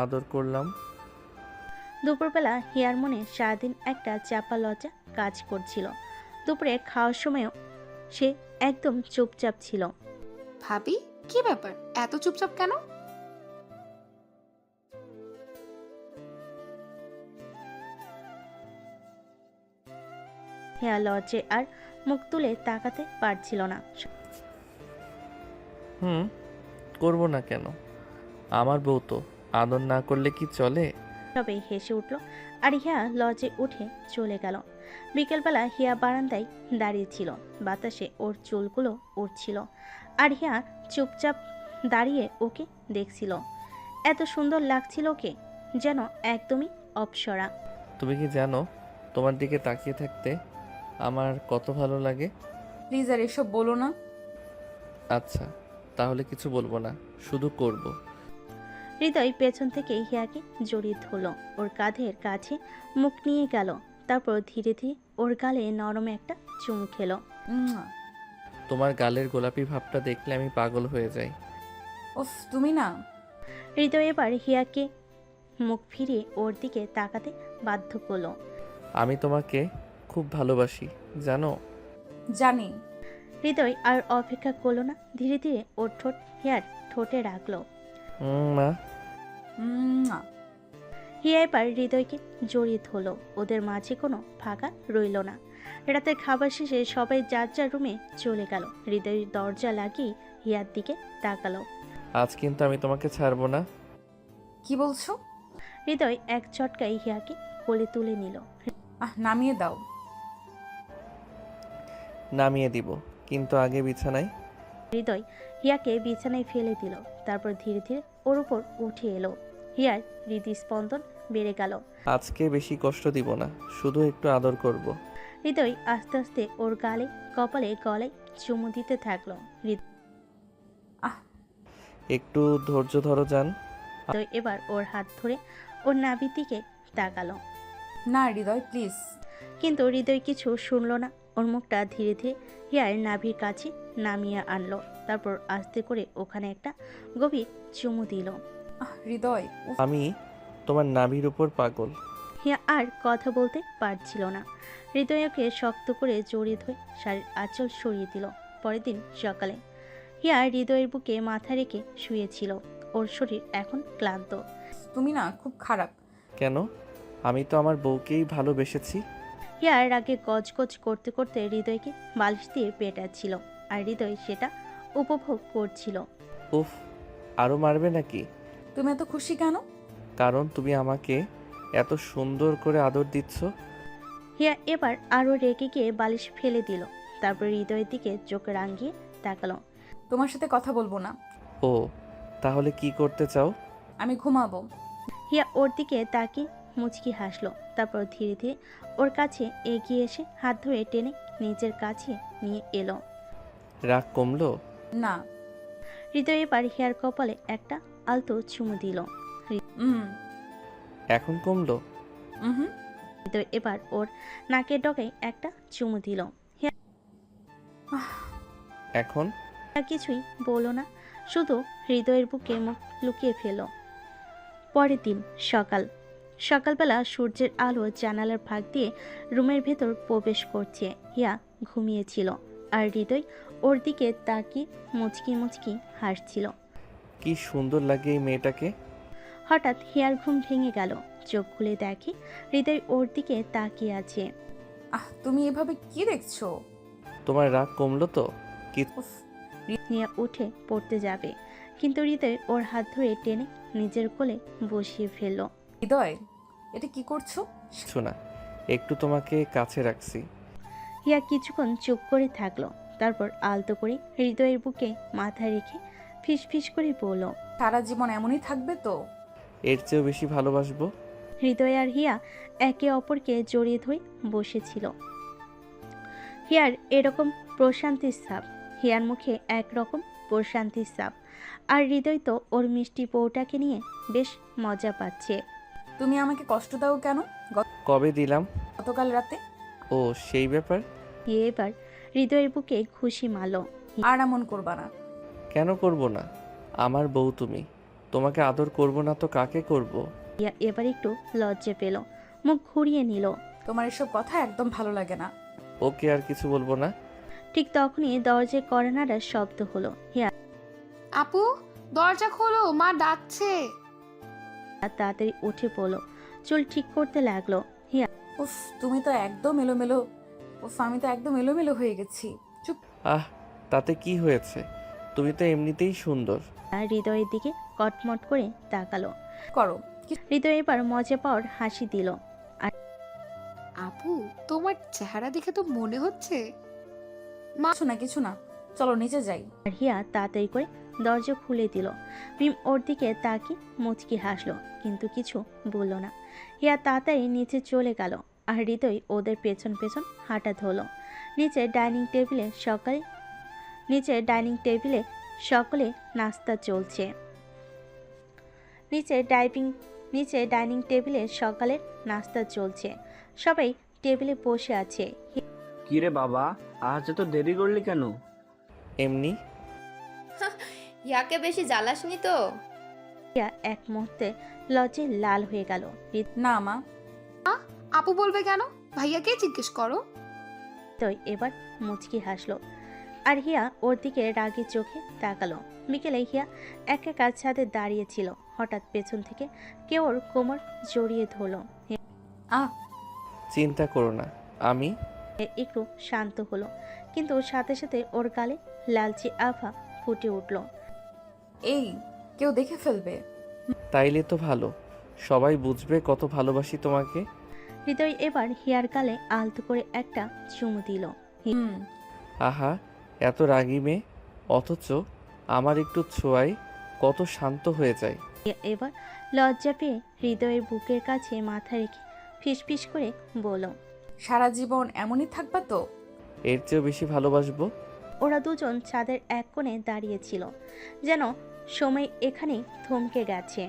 আদর করলাম। দুপুরবেলা হিয়ার মনে সারাদিন একটা চাপা লজ্জা কাজ করছিল। দুপুরে খাওয়ার সময়ও সে একদম চুপচাপ ছিল। ভাবি, কি ব্যাপার এত চুপচাপ কেন? হিয়া লজ্জে আর মুখ তুলে তাকাতে পারছিল না। করবো না কেন? আমার বউ তো, আদর না করলে কি চলে? সবাই হেসে উঠল আর হিয়া লজে উঠে চলে গেল। বিকেলবেলা হিয়া বারান্দায় দাঁড়িয়েছিল, বাতাসে ওর চুলগুলো উঠছিল আর হিয়া চুপচাপ দাঁড়িয়ে ওকে দেখছিল। এত সুন্দর লাগছিল ওকে, যেন একদমই অপ্সরা। তুমি কি জানো তোমার দিকে তাকিয়ে থাকতে আমার কত ভালো লাগে? প্লিজ আর এসব বলো না। আচ্ছা, তাহলে কিছু বলবো না, শুধু করব। হৃদয় পেছন থেকে হিয়াকে জড়িয়ে ধরল, ওর কাঁধের কাছে মুখ নিয়ে গেল, তারপর ধীরে ধীরে ওর গালে নরম একটা চুমু খেলো। তোমার গালের গোলাপি ভাবটা দেখলে আমি পাগল হয়ে যাই। উফ, তুমি না। হৃদয় এবার হিয়াকে মুখ ফিরিয়ে ওর দিকে তাকাতে বাধ্য করলো। আমি তোমাকে খুব ভালোবাসি, জানো? জানি। হৃদয় আর অপেক্ষা করলো না, ধীরে ধীরে ওর ঠোঁট হিয়ার ঠোঁটে রাখলো। মা। হিয়া এবার হৃদয়কে জড়িয়ে ধরলো। ওদের মাঝে কোনো ফাঁকা রইল না। রাতের খাবার শেষে সবাই যার যার রুমে চলে গেল। হৃদয় দরজা লাগিয়ে হিয়ার দিকে তাকালো। আজ কিন্তু আমি তোমাকে ছাড়বো না। কি বলছো? হৃদয় এক চটকায় হিয়াকে কোলে তুলে নিল। নামিয়ে দাও। নামিয়ে দিব, কিন্তু আগে বিছানায়। হৃদয় হিয়াকে বিছানায় ফেলে দিল, তারপর ধীরে ধীরে ওর উপর উঠে এলো। হিয়ার হৃদস্পন্দন বেড়ে গেল। আজকে বেশি কষ্ট দিব না, শুধু একটু আদর করব। হৃদয় আস্তে আস্তে ওর গালে, কপালে, গলায় চুমু দিতে থাকলো। একটু ধৈর্য ধরো জান। হৃদয় এবার ওর হাত ধরে ওর নাভির দিকে তাকালো। না হৃদয়, প্লিজ। কিন্তু হৃদয় কিছু শুনলো না। ওর মুখটা ধীরে ধীরে হিয়ার নাভির কাছে নামিয়ে আনলো, তারপর আস্তে করে ওখানে একটা গভীর চুমু দিল। হৃদয়, উফ। আমি তোমার নাভির উপর পাগল। হিয়া আর কথা বলতে পারছিল না। হৃদয়কে শক্ত করে জড়িয়ে ধরে শাড়ির আঁচল সরিয়ে দিল। পরের দিন সকালে হিয়া হৃদয়ের বুকে মাথা রেখে শুয়েছিল। ওর শরীর এখন ক্লান্ত। তুমি না খুব খারাপ। কেন? আমি তো আমার বউকেই ভালোবেসেছি। হিয়ার রাগে গজগজ করতে করতে হৃদয়কে বালিশ দিয়ে পেটাচ্ছিল, আর হৃদয় সেটা উপভোগ করছিল। উফ, আরো মারবে নাকি? তুমি এত খুশি কেন? কারণ তুমি আমাকে এত সুন্দর করে আদর দিচ্ছ। হিয়া এবার আরো রেগে গিয়ে বালিশ ফেলে দিল, তারপর হৃদয়ের দিকে চোখ রাঙিয়ে তাকালো। তোমার সাথে কথা বলবো না। ও, তাহলে কি করতে চাও? আমি ঘুমাবো। হিয়া ওর দিকে তাকিয়ে মুচকি হাসলো, তারপর ধীরে ধীরে ওর কাছে এগিয়ে এসে হাত ধরে টেনে নিজের কাছে নিয়ে এলো। রাগ কমলো? না। হৃদয় এবার হিয়ার কপালে একটা আলতো চুমু দিল। এখন কমলো? হৃদয় এবার ওর নাকের ডগায় একটা চুমু দিল। এখন হিয়া কিছুই বলল না, শুধু হৃদয়ের বুকে মুখ লুকিয়ে ফেল। পরের দিন সকালবেলা সূর্যের আলো জানালার ফাঁক দিয়ে রুমের ভেতর প্রবেশ করছে। হিয়া ঘুমিয়েছিল আর হৃদয় ওর দিকে তাকিয়ে মুচকি মুচকি হাসছিল। কি সুন্দর লাগে এই মেয়েটাকে। হঠাৎ হিয়ার ঘুম ভেঙে গেল। চোখ খুলে দেখে হৃদয় ওর দিকে তাকিয়ে আছে। তুমি এভাবে কি দেখছো? তোমার রাগ কমলো তো? উফ। হিয়া উঠে পড়তে যাবে, কিন্তু হৃদয় ওর হাত ধরে টেনে নিজের কোলে বসিয়ে ফেলল। হৃদয়, এটা কি করছো? কিছু না, একটু তোমাকে কাছে রাখছি। হিয়া কিছুক্ষণ চুপ করে থাকলো, তারপর আলতো করে হৃদয়ের বুকে মাথা রেখে ফিসফিস করে বলল, সারা জীবন এমনই থাকবে তো? এর চেয়েও বেশি ভালোবাসবো। হৃদয় আর হিয়া একে অপরকে জড়িয়ে ধরে বসেছিল। হিয়ার এরকম প্রশান্তির ছাপ, হিয়ার মুখে একরকম প্রশান্তির ছাপ, আর হৃদয় তো ওর মিষ্টি বউটাকে নিয়ে বেশ মজা পাচ্ছে। তুমি আমাকে কষ্ট দাও কেন? কবে দিলাম? গতকাল রাতে। ও, সেই ব্যাপার। এবার হৃদয়ের বুকে খুশি মারল। আর এমন করবা না। কেন করব না? আমার বউ তুমি, তোমাকে আদর করব না তো কাকে করব? হিয়া এবার একটু লজ্জা পেল, মুখ ঘুরিয়ে নিল। তোমার এসব কথা একদম ভালো লাগে না। ও, ওকে আর কিছু বলবো না। ঠিক তখনই দরজায় কড়া নাড়ার শব্দ হলো। হিয়া আপু, দরজা খোলো, মা ডাকছে। তাড়াতাড়ি উঠে পড়লো, চুল ঠিক করতে লাগলো। উফ, তুমি তো একদম এলোমেলো। উফ, আমি তো একদম এলোমেলো হয়ে গেছি। চুপ। আহ, তাতে কি হয়েছে? তুমি তো এমনিতেই সুন্দর। হৃদয়ের দিকে কটমট করে তাকালো। করো। হৃদয় এবার মজা পাওয়ার হাসি দিল। আপু, তোমার চেহারা দেখে তো মনে হচ্ছে কিছু না, কিছু না, চলো নিচে যাই। আর হিয়া তাড়াতাড়ি করে দরজা খুলে দিল। মিম ওর দিকে তাকিয়ে মুচকি হাসলো, কিন্তু কিছু বলল না। হিয়া তাড়াতাড়ি নিচে চলে গেল, আর হৃদয় ওদের পেছন পেছন হাঁটা ধরলো। নিচে ডাইনিং টেবিলে সকলে নাস্তা চলছে। নিচে ডাইনিং টেবিলে সকালের নাস্তা চলছে। সবাই টেবিলে বসে আছে। কিরে বাবা, আজ এত দেরি করলি কেন? এমনি। হিয়াকে বেশি জ্বালাসনি তো? হিয়া এক মুহূর্তে লজ্জায় লাল হয়ে গেল। না মা। আপু বলবে কেন? ভাইয়াকে জিজ্ঞেস করো। হৃদয় এবার মুচকি হাসলো, আর হিয়া ওর দিকে রাগী চোখে তাকালো। বিকেলে হিয়া একা কাজ ছাদে দাঁড়িয়েছিল। হঠাৎ পেছন থেকে কেউ ওর কোমর জড়িয়ে ধরলো। আহ, চিন্তা করো না, আমি। একটু শান্ত হলো, কিন্তু সাথে সাথে ওর গালে লালচে আভা ফুটে উঠল। এই, কেউ দেখে ফেলবে। তাইলে তো ভালো, সবাই বুঝবে কত ভালোবাসি তোমাকে। হৃদয় এবার হিয়ার গালে আলতো করে একটা চুমু দিল। হুম। আহা, এত রাগী মেয়ে, অথচ আমার একটু ছোঁয়ায় কত শান্ত হয়ে যায়। হিয়া এবার লজ্জা পেয়ে হৃদয়ের বুকের কাছে মাথা রেখে ফিসফিস করে বলল, সারা জীবন এমনই থাকবা তো? এর চেয়েও বেশি ভালোবাসবো। ওরা দুজন ছাদের এক কোণে দাঁড়িয়েছিল, যেন সময় এখানেই থমকে গেছে।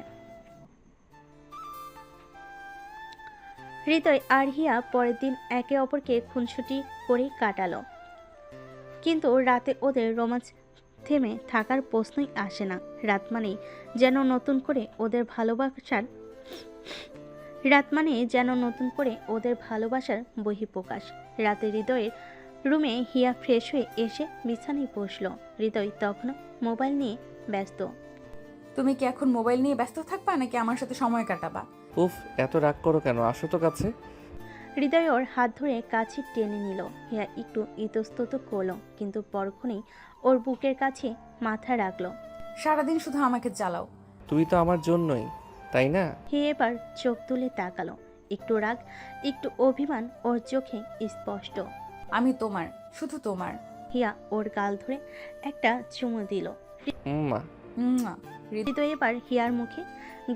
হৃদয় আর হিয়া পরের দিন একে অপরকে খুনসুটি করে কাটালো, কিন্তু রাতে ওদের রোমাঞ্চ থেমে থাকার প্রশ্নই আসে না। রাত মানেই যেন নতুন করে ওদের ভালোবাসার বহিঃপ্রকাশ। রাতে হৃদয়ের রুমে হিয়া ফ্রেশ হয়ে এসে বিছানায় বসলো। হৃদয় তখনও মোবাইল নিয়ে ব্যস্ত। তুমি কি এখন মোবাইল নিয়ে ব্যস্ত থাকবা নাকি আমার সাথে সময় কাটাবা? উফ, এত রাগ করো কেন? আসো তো কাছে। হৃদয় ওর হাত ধরে কাছে টেনে নিল। হিয়া একটু ইতস্তত করলো, কিন্তু পরক্ষণেই ওর বুকের কাছে মাথা রাখলো। সারাদিন শুধু আমাকে জ্বালাও। তুমি তো আমার জন্যই, তাই না? হিয়া এবার চোখ তুলে তাকালো। একটু রাগ, একটু অভিমান ওর চোখে স্পষ্ট। আমি তোমার, শুধু তোমার। হিয়া ওর গাল ধরে একটা চুমু দিল। মা। মুয়া। হৃদয় এবার হিয়ার মুখে,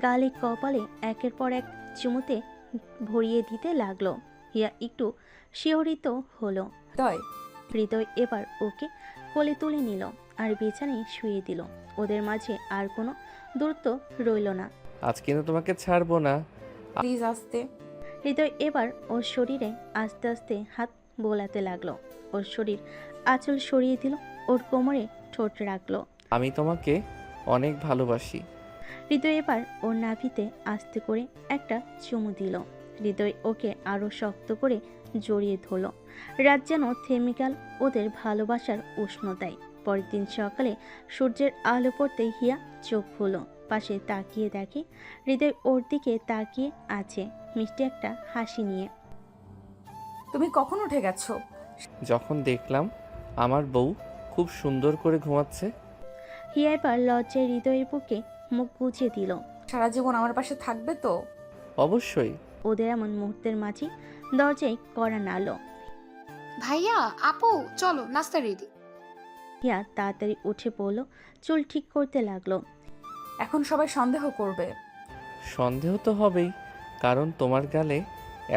গালে, কপালে একের পর এক চুমুতে ভরিয়ে দিতে লাগলো। হিয়া একটু শিহরিত হলো। হৃদয়। হৃদয় এবার ওকে কোলে তুলে নিল আর বিছানায় শুয়ে দিল। ওদের মাঝে আর কোনো দূরত্ব রইল না। আজ কিন্তু তোমাকে ছাড়বো না। প্লিজ আসতে। হৃদয় এবার ওর শরীরে আস্তে আস্তে হাত বোলাতে লাগলো। ওর শরীর আঁচল সরিয়ে দিল, ওর কোমরে ঠোঁট রাখলো। আমি তোমাকে অনেক ভালোবাসি। হৃদয় এবার ওর নাভিতে আস্তে করে একটা চুমু দিল। হৃদয় ওকে আরো শক্ত করে জড়িয়ে ধরল। রাত যেন থেমে গেল ওদের ভালোবাসার উষ্ণতায়। পরের দিন সকালে সূর্যের আলো পড়তেই হিয়া চোখ খুলো। পাশে তাকিয়ে দেখে হৃদয় ওর দিকে তাকিয়ে আছে, মিষ্টি একটা হাসি নিয়ে। তুমি কখন উঠে গেছো? যখন দেখলাম আমার বউ খুব সুন্দর করে ঘুমাচ্ছে। হিয়া এবার লজ্জায় হৃদয়ের বুকে মুখ গুজে দিল। সারা জীবন আমার পাশে থাকবে তো? অবশ্যই। ওদের এমন মুহূর্তের মাঝে দরজায় কড়া নাড়ল। ভাইয়া, আপু, চলো, নাস্তা রেডি। হিয়া তাড়াতাড়ি উঠে পড়ল, চুল ঠিক করতে লাগলো। এখন সবাই সন্দেহ করবে। সন্দেহ তো হবেই, কারণ তোমার গালে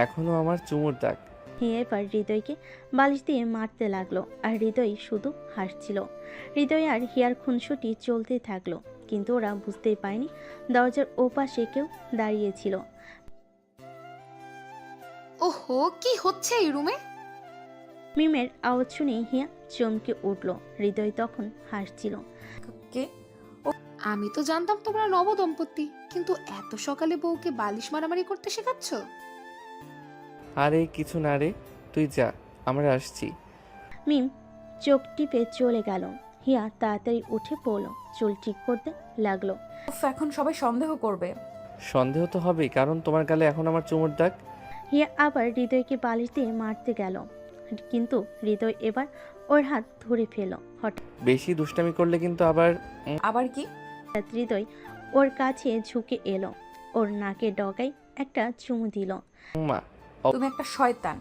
এখনো আমার চুমুর দাগ। হিয়া এবার হৃদয়কে বালিশ দিয়ে মারতে লাগলো, আর হৃদয় শুধু হাসছিল। হৃদয় আর হিয়ার খুনসুটি চলতে থাকলো, কিন্তু ওরা বুঝতেই পারেনি দরজার ওপাশে কেউ দাঁড়িয়েছিল। ওহো, কি হচ্ছে এই রুমে? মিমের আওয়াজ শুনে হিয়া চমকে উঠল। হৃদয় তখন হাসছিল। কে? আমি তো জানতাম তোমরা নবদম্পতি, কিন্তু এত সকালে বউকে বালিশ মারামারি করতে শেখাচ্ছ? আরে কিছু না রে, তুই যা, আমরা আসছি। মিম চোখ টিপে চলে গেল। হিয়া তাড়াতাড়ি উঠে পড়ল, চুল ঠিক করতে লাগলো। উফ, এখন সবাই সন্দেহ করবে। সন্দেহ তো হবেই, কারণ তোমার গালে এখন আমার চুমুর দাগ। হিয়া আবার হৃদয়কে বালিশ দিয়ে মারতে গেল, কিন্তু হৃদয় এবার ওর হাত ধরে ফেল। বেশি দুষ্টামি করলে কিন্তু আবার। আবার কি? হঠাৎ হৃদয় ওর কাছে ঝুঁকে এলো, ওর নাকে ডগায় একটা চুমু দিল। মা, তুমি একটা শয়তান।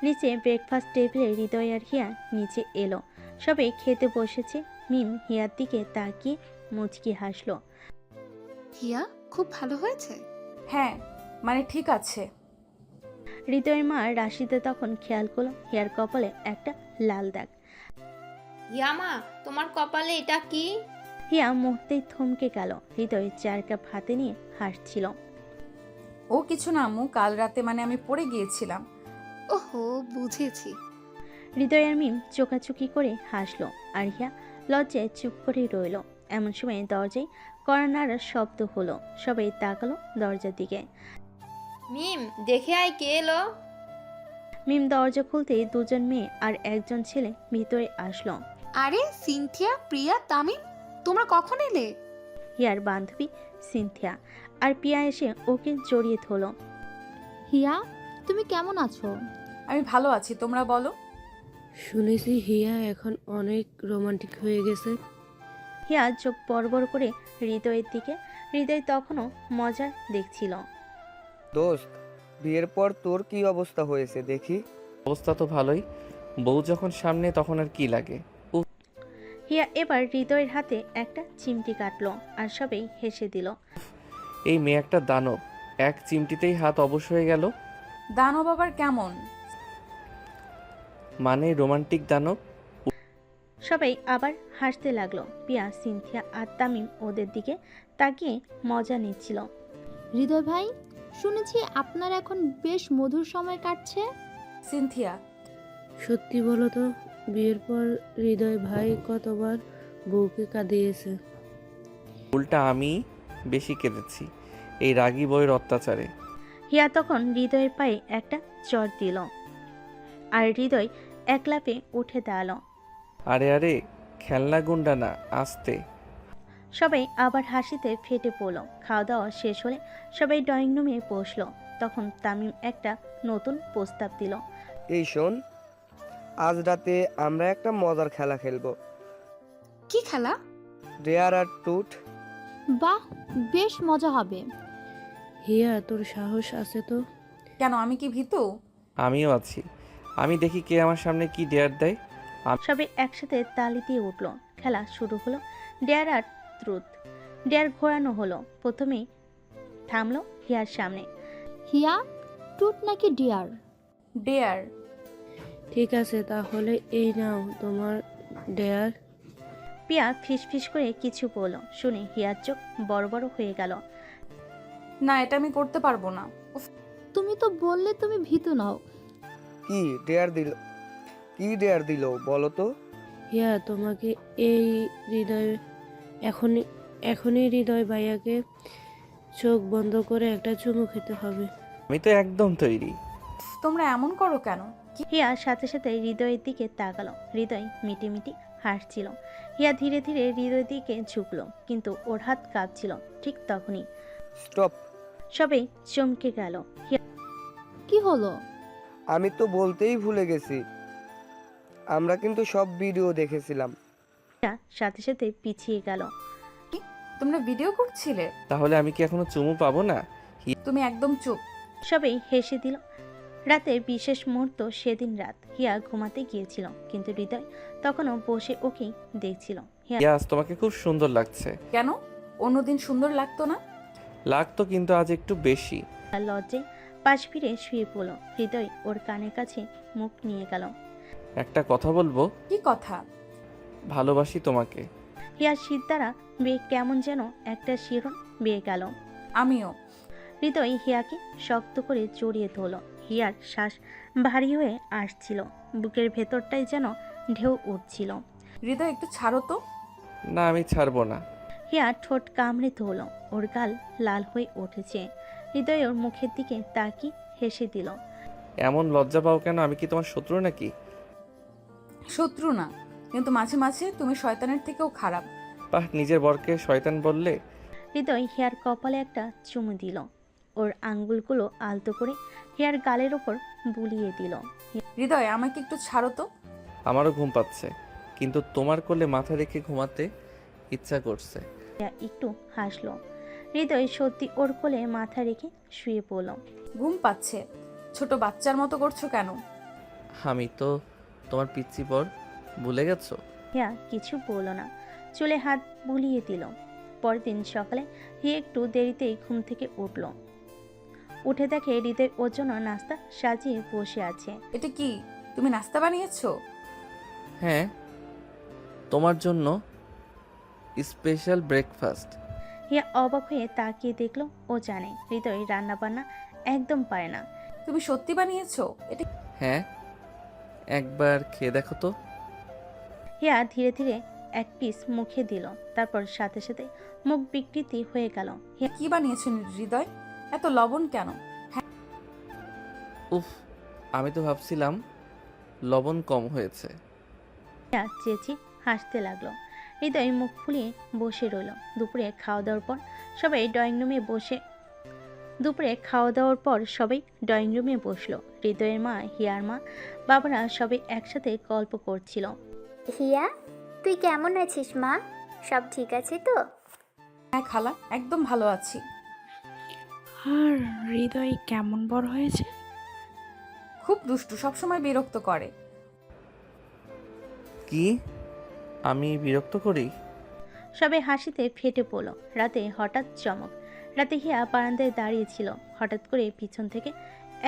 নিচে ব্রেকফাস্ট টেবিলে হৃদয় আর হিয়া নিচে এলো, সবাই খেতে বসেছে। মিম হিয়ার দিকে তাকিয়ে মুচকি হাসলো। হিয়া খুব ভালো হয়েছে। হ্যাঁ, মানে ঠিক আছে। হৃদয়ের মা রাশিদা তখন খেয়াল করলো হিয়ার কপালে একটা লাল দাগ। হিয়ামা, তোমার কপালে এটা কি? হিয়া মুহূর্তেই থমকে গেল। হৃদয় 4 কাপ হাতে নিয়ে হাসছিল। ও কিছু না আম্মু, কাল রাতে মানে আমি পড়ে গিয়েছিলাম। ওহো, বুঝেছি। হৃদয়ের মিম চোখাচুকি করে হাসলো, আর হিয়া লজ্জায় চুপ করে রইল। এমন সময় দরজায় কড়া নাড়ার শব্দ হলো, সবাই তাকালো দরজার দিকে। মিম, দেখে আয় কে এলো। মিম দরজা খুলতেই 2জন মেয়ে আর 1জন ছেলে ভিতরে আসলো। আরে সিনথিয়া, প্রিয়া, তামিম, তোমরা কখন এলে? হিয়ার বান্ধবী সিনথিয়া আর পিয়া এসে ওকে জড়িয়ে ধরলো। হিয়া, তুমি কেমন আছো? আমি ভালো আছি, তোমরা বলো। শুনেছি হিয়া এখন অনেক রোমান্টিক হয়ে গেছে। হিয়া চোখ বড় বড় করে হৃদয়ের দিকে। হৃদয় তখনও মজা দেখছিল। দোস্ত, বিয়ের পর তোর কি অবস্থা হয়েছে দেখি। অবস্থা তো ভালোই, বউ যখন সামনে তখন আর কি লাগে। হিয়া এবার হৃদয়ের হাতে একটা চিমটি কাটলো, আর সবাই হেসে দিল। এই মেয়ে একটা দানব, এক চিমটিতেই হাত অবশ হয়ে গেল। দানব আবার কেমন? মানে রোমান্টিক দানব। সবাই আবার হাসতে লাগলো। পিয়া, সিনথিয়া আর তামিম ওদের দিকে তাকিয়ে মজা নিচ্ছিল। হৃদয় ভাই, শুনেছি আপনার এখন বেশ মধুর সময় কাটছে। সিনথিয়া, সত্যি বলো তো, বিয়ের পর হৃদয় ভাই কতবার বউকে কাঁদিয়েছে? উল্টা আমি বেশি কেঁদেছি এই রাগী বইয়ের অত্যাচারে। হিয়া তখন হৃদয়ের পায়ে একটা চড় দিল, আর হৃদয় এক লাফে উঠে দাঁড়ালো। আরে আরে, খেলনা গুন্ডা না, আস্তে। সবাই আবার হাসিতে ফেটে পড়ল। খাওয়া দাওয়া শেষ হলে সবাই ড্রয়িং রুমে বসলো। তখন তামিম একটা নতুন প্রস্তাব দিল। এই শোন, আজ রাতে আমরা একটা মজার খেলা খেলবো। কি খেলা? ডেয়ার আর ট্রুথ। বাহ, বেশ মজা হবে। হিয়া, তোর সাহস আছে তো? কেন, আমি কি ভীতু? আমিও আছি, আমি দেখি কে আমার সামনে কি ডেয়ার দেয়। সবাই একসাথে তালি দিয়ে উঠল। খেলা শুরু হলো। ডেয়ার আর ট্রুথ। ডেয়ার ঘোরানো হলো। প্রথমেই থামলো হিয়ার সামনে। হিয়া, টুট নাকি ডিয়ার? ডেয়ার। ঠিক আছে, তাহলে এই নাও তোমার ডেয়ার। পিয়া ফিসফিস করে কিছু বলল, শুনে হিয়ার চোখ বড় বড় হয়ে গেল। না, এটা আমি করতে পারবো না। উফ, তুমি তো বললে তুমি ভীতু নাও। কি ডেয়ার দিল? কি ডেয়ার দিল বলো তো? হিয়া, তোমাকে এই হৃদয় এখনই এখনই হৃদয় ভাইয়াকে চোখ বন্ধ করে একটা চুমু খেতে হবে। আমি তো একদম তৈরি। তোমরা এমন করো কেন? হিয়া সাথে সাথে হৃদয়ের দিকে তাকালো। হৃদয় মিটি মিটি হাসছিল। হিয়া ধীরে ধীরে হৃদয়ের দিকে ঝুঁকলো, কিন্তু ওর হাত কাঁপছিল। ঠিক তখনই স্টপ! সবাই চমকে গেল। হিয়া কি হলো? আমি তো বলতেই ভুলে গেছি, আমরা কিন্তু সব ভিডিও দেখেছিলাম। সাথে সাথে পিছিয়ে গেল। তোমরা ভিডিও করছিলে? তাহলে আমি কি এখনো চুমু পাবো না? তুমি একদম চুপ। সবাই হেসে দিল। রাতের বিশেষ মুহূর্ত সেদিন রাত। হিয়া ঘুমাতে গিয়েছিল, কিন্তু হৃদয় তখনও বসে ওকেই দেখছিল। হিয়া ইয়াস, তোমাকে খুব সুন্দর লাগছে। কেন, অন্যদিন সুন্দর লাগতো না? লাগতো, কিন্তু আজ একটু বেশি। লজ্জায় পাশ ফিরে শুয়ে পড়ল। হৃদয় ওর কানের কাছে মুখ নিয়ে গেল। একটা কথা বলবো? কি কথা? ভালোবাসি তোমাকে। হিয়ার শীত দ্বারা বেয়ে কেমন যেন একটা শিহরণ বেয়ে গেল। আমিও। হৃদয় হিয়াকে শক্ত করে জড়িয়ে ধরল। হিয়ার শ্বাস ভারী হয়ে আসছিল, বুকের ভেতরটাই যেন ঢেউ উঠছিল। হৃদয়, একটু ছাড়ো তো। না, আমি ছাড়বো না। হিয়া ঠোঁট কামড়ে ধরল। ওর গাল লাল হয়ে উঠেছে। হৃদয় ওর মুখের দিকে তাকিয়ে হেসে দিল। এমন লজ্জা পাও কেন? আমি কি তোমার শত্রু নাকি? শত্রু না, কিন্তু মাঝে মাঝে তুমি শয়তানের থেকেও খারাপ। বাহ, নিজের বরকে শয়তান বললে? হৃদয় হিয়ার কপালে একটা চুমু দিল। ওর আঙ্গুলগুলো আলতো করে হিয়ার গালের ওপর বুলিয়ে দিল। হৃদয়, আমাকে একটু ছাড়ো তো। আমারও ঘুম পাচ্ছে, কিন্তু তোমার কোলে মাথা রেখে ঘুমাতে ইচ্ছা করছে। হিয়া একটু হাসলো। হৃদয় সত্যি ওর কোলে মাথা রেখে শুয়ে পড়ল। ঘুম পাচ্ছে? ছোট বাচ্চার মতো করছো কেন? আমি তো তোমার পিচ্চি পর, ভুলে গেছো? হিয়া কিছু বলল না, চুলে হাত বুলিয়ে দিল। পরের দিন সকালে হিয়া একটু দেরিতেই ঘুম থেকে উঠল। উঠে দেখে হৃদয় ওর জন্য নাস্তা সাজিয়ে বসে আছে। এটা কি, তুমি নাস্তা বানিয়েছো? হ্যাঁ, তোমার জন্য স্পেশাল ব্রেকফাস্ট। হিয়া অবাক হয়ে তাকিয়ে দেখলো ও জানে হৃদয় রান্না বান্না একদম পারে না। তুমি সত্যি বানিয়েছো? এটা হ্যাঁ, একবার খেয়ে দেখো তো। হিয়া ধীরে ধীরে এক পিস মুখে দিল, তারপর সাথে সাথে মুখ বিকৃতি হয়ে গেল। হিয়া কি বানিয়েছো হৃদয়? এত লবণ কেন? উফ, আমি তো ভাবছিলাম লবণ কম হয়েছে। চেঁচি হাসতে লাগলো। হৃদয় মুখ ফুলিয়ে বসে রইল। দুপুরে খাওয়া দাওয়ার পর সবাই ড্রয়িং রুমে বসলো। হৃদয়ের মা, হিয়ার মা, বাবারা সবাই একসাথে গল্প করছিল। হিয়া, তুই কেমন আছিস মা? সব ঠিক আছে তো? হ্যাঁ খালা, একদম ভালো আছি। আর হৃদয় কেমন বড় হয়েছে? খুব দুষ্টু, সবসময় বিরক্ত করে। কি আমি বিরক্ত করি? সবাই হাসিতে ফেটে পড়ল। রাতে হঠাৎ চমক। রাতে হিয়া বারান্দায় দাঁড়িয়েছিল। হঠাৎ করে পিছন থেকে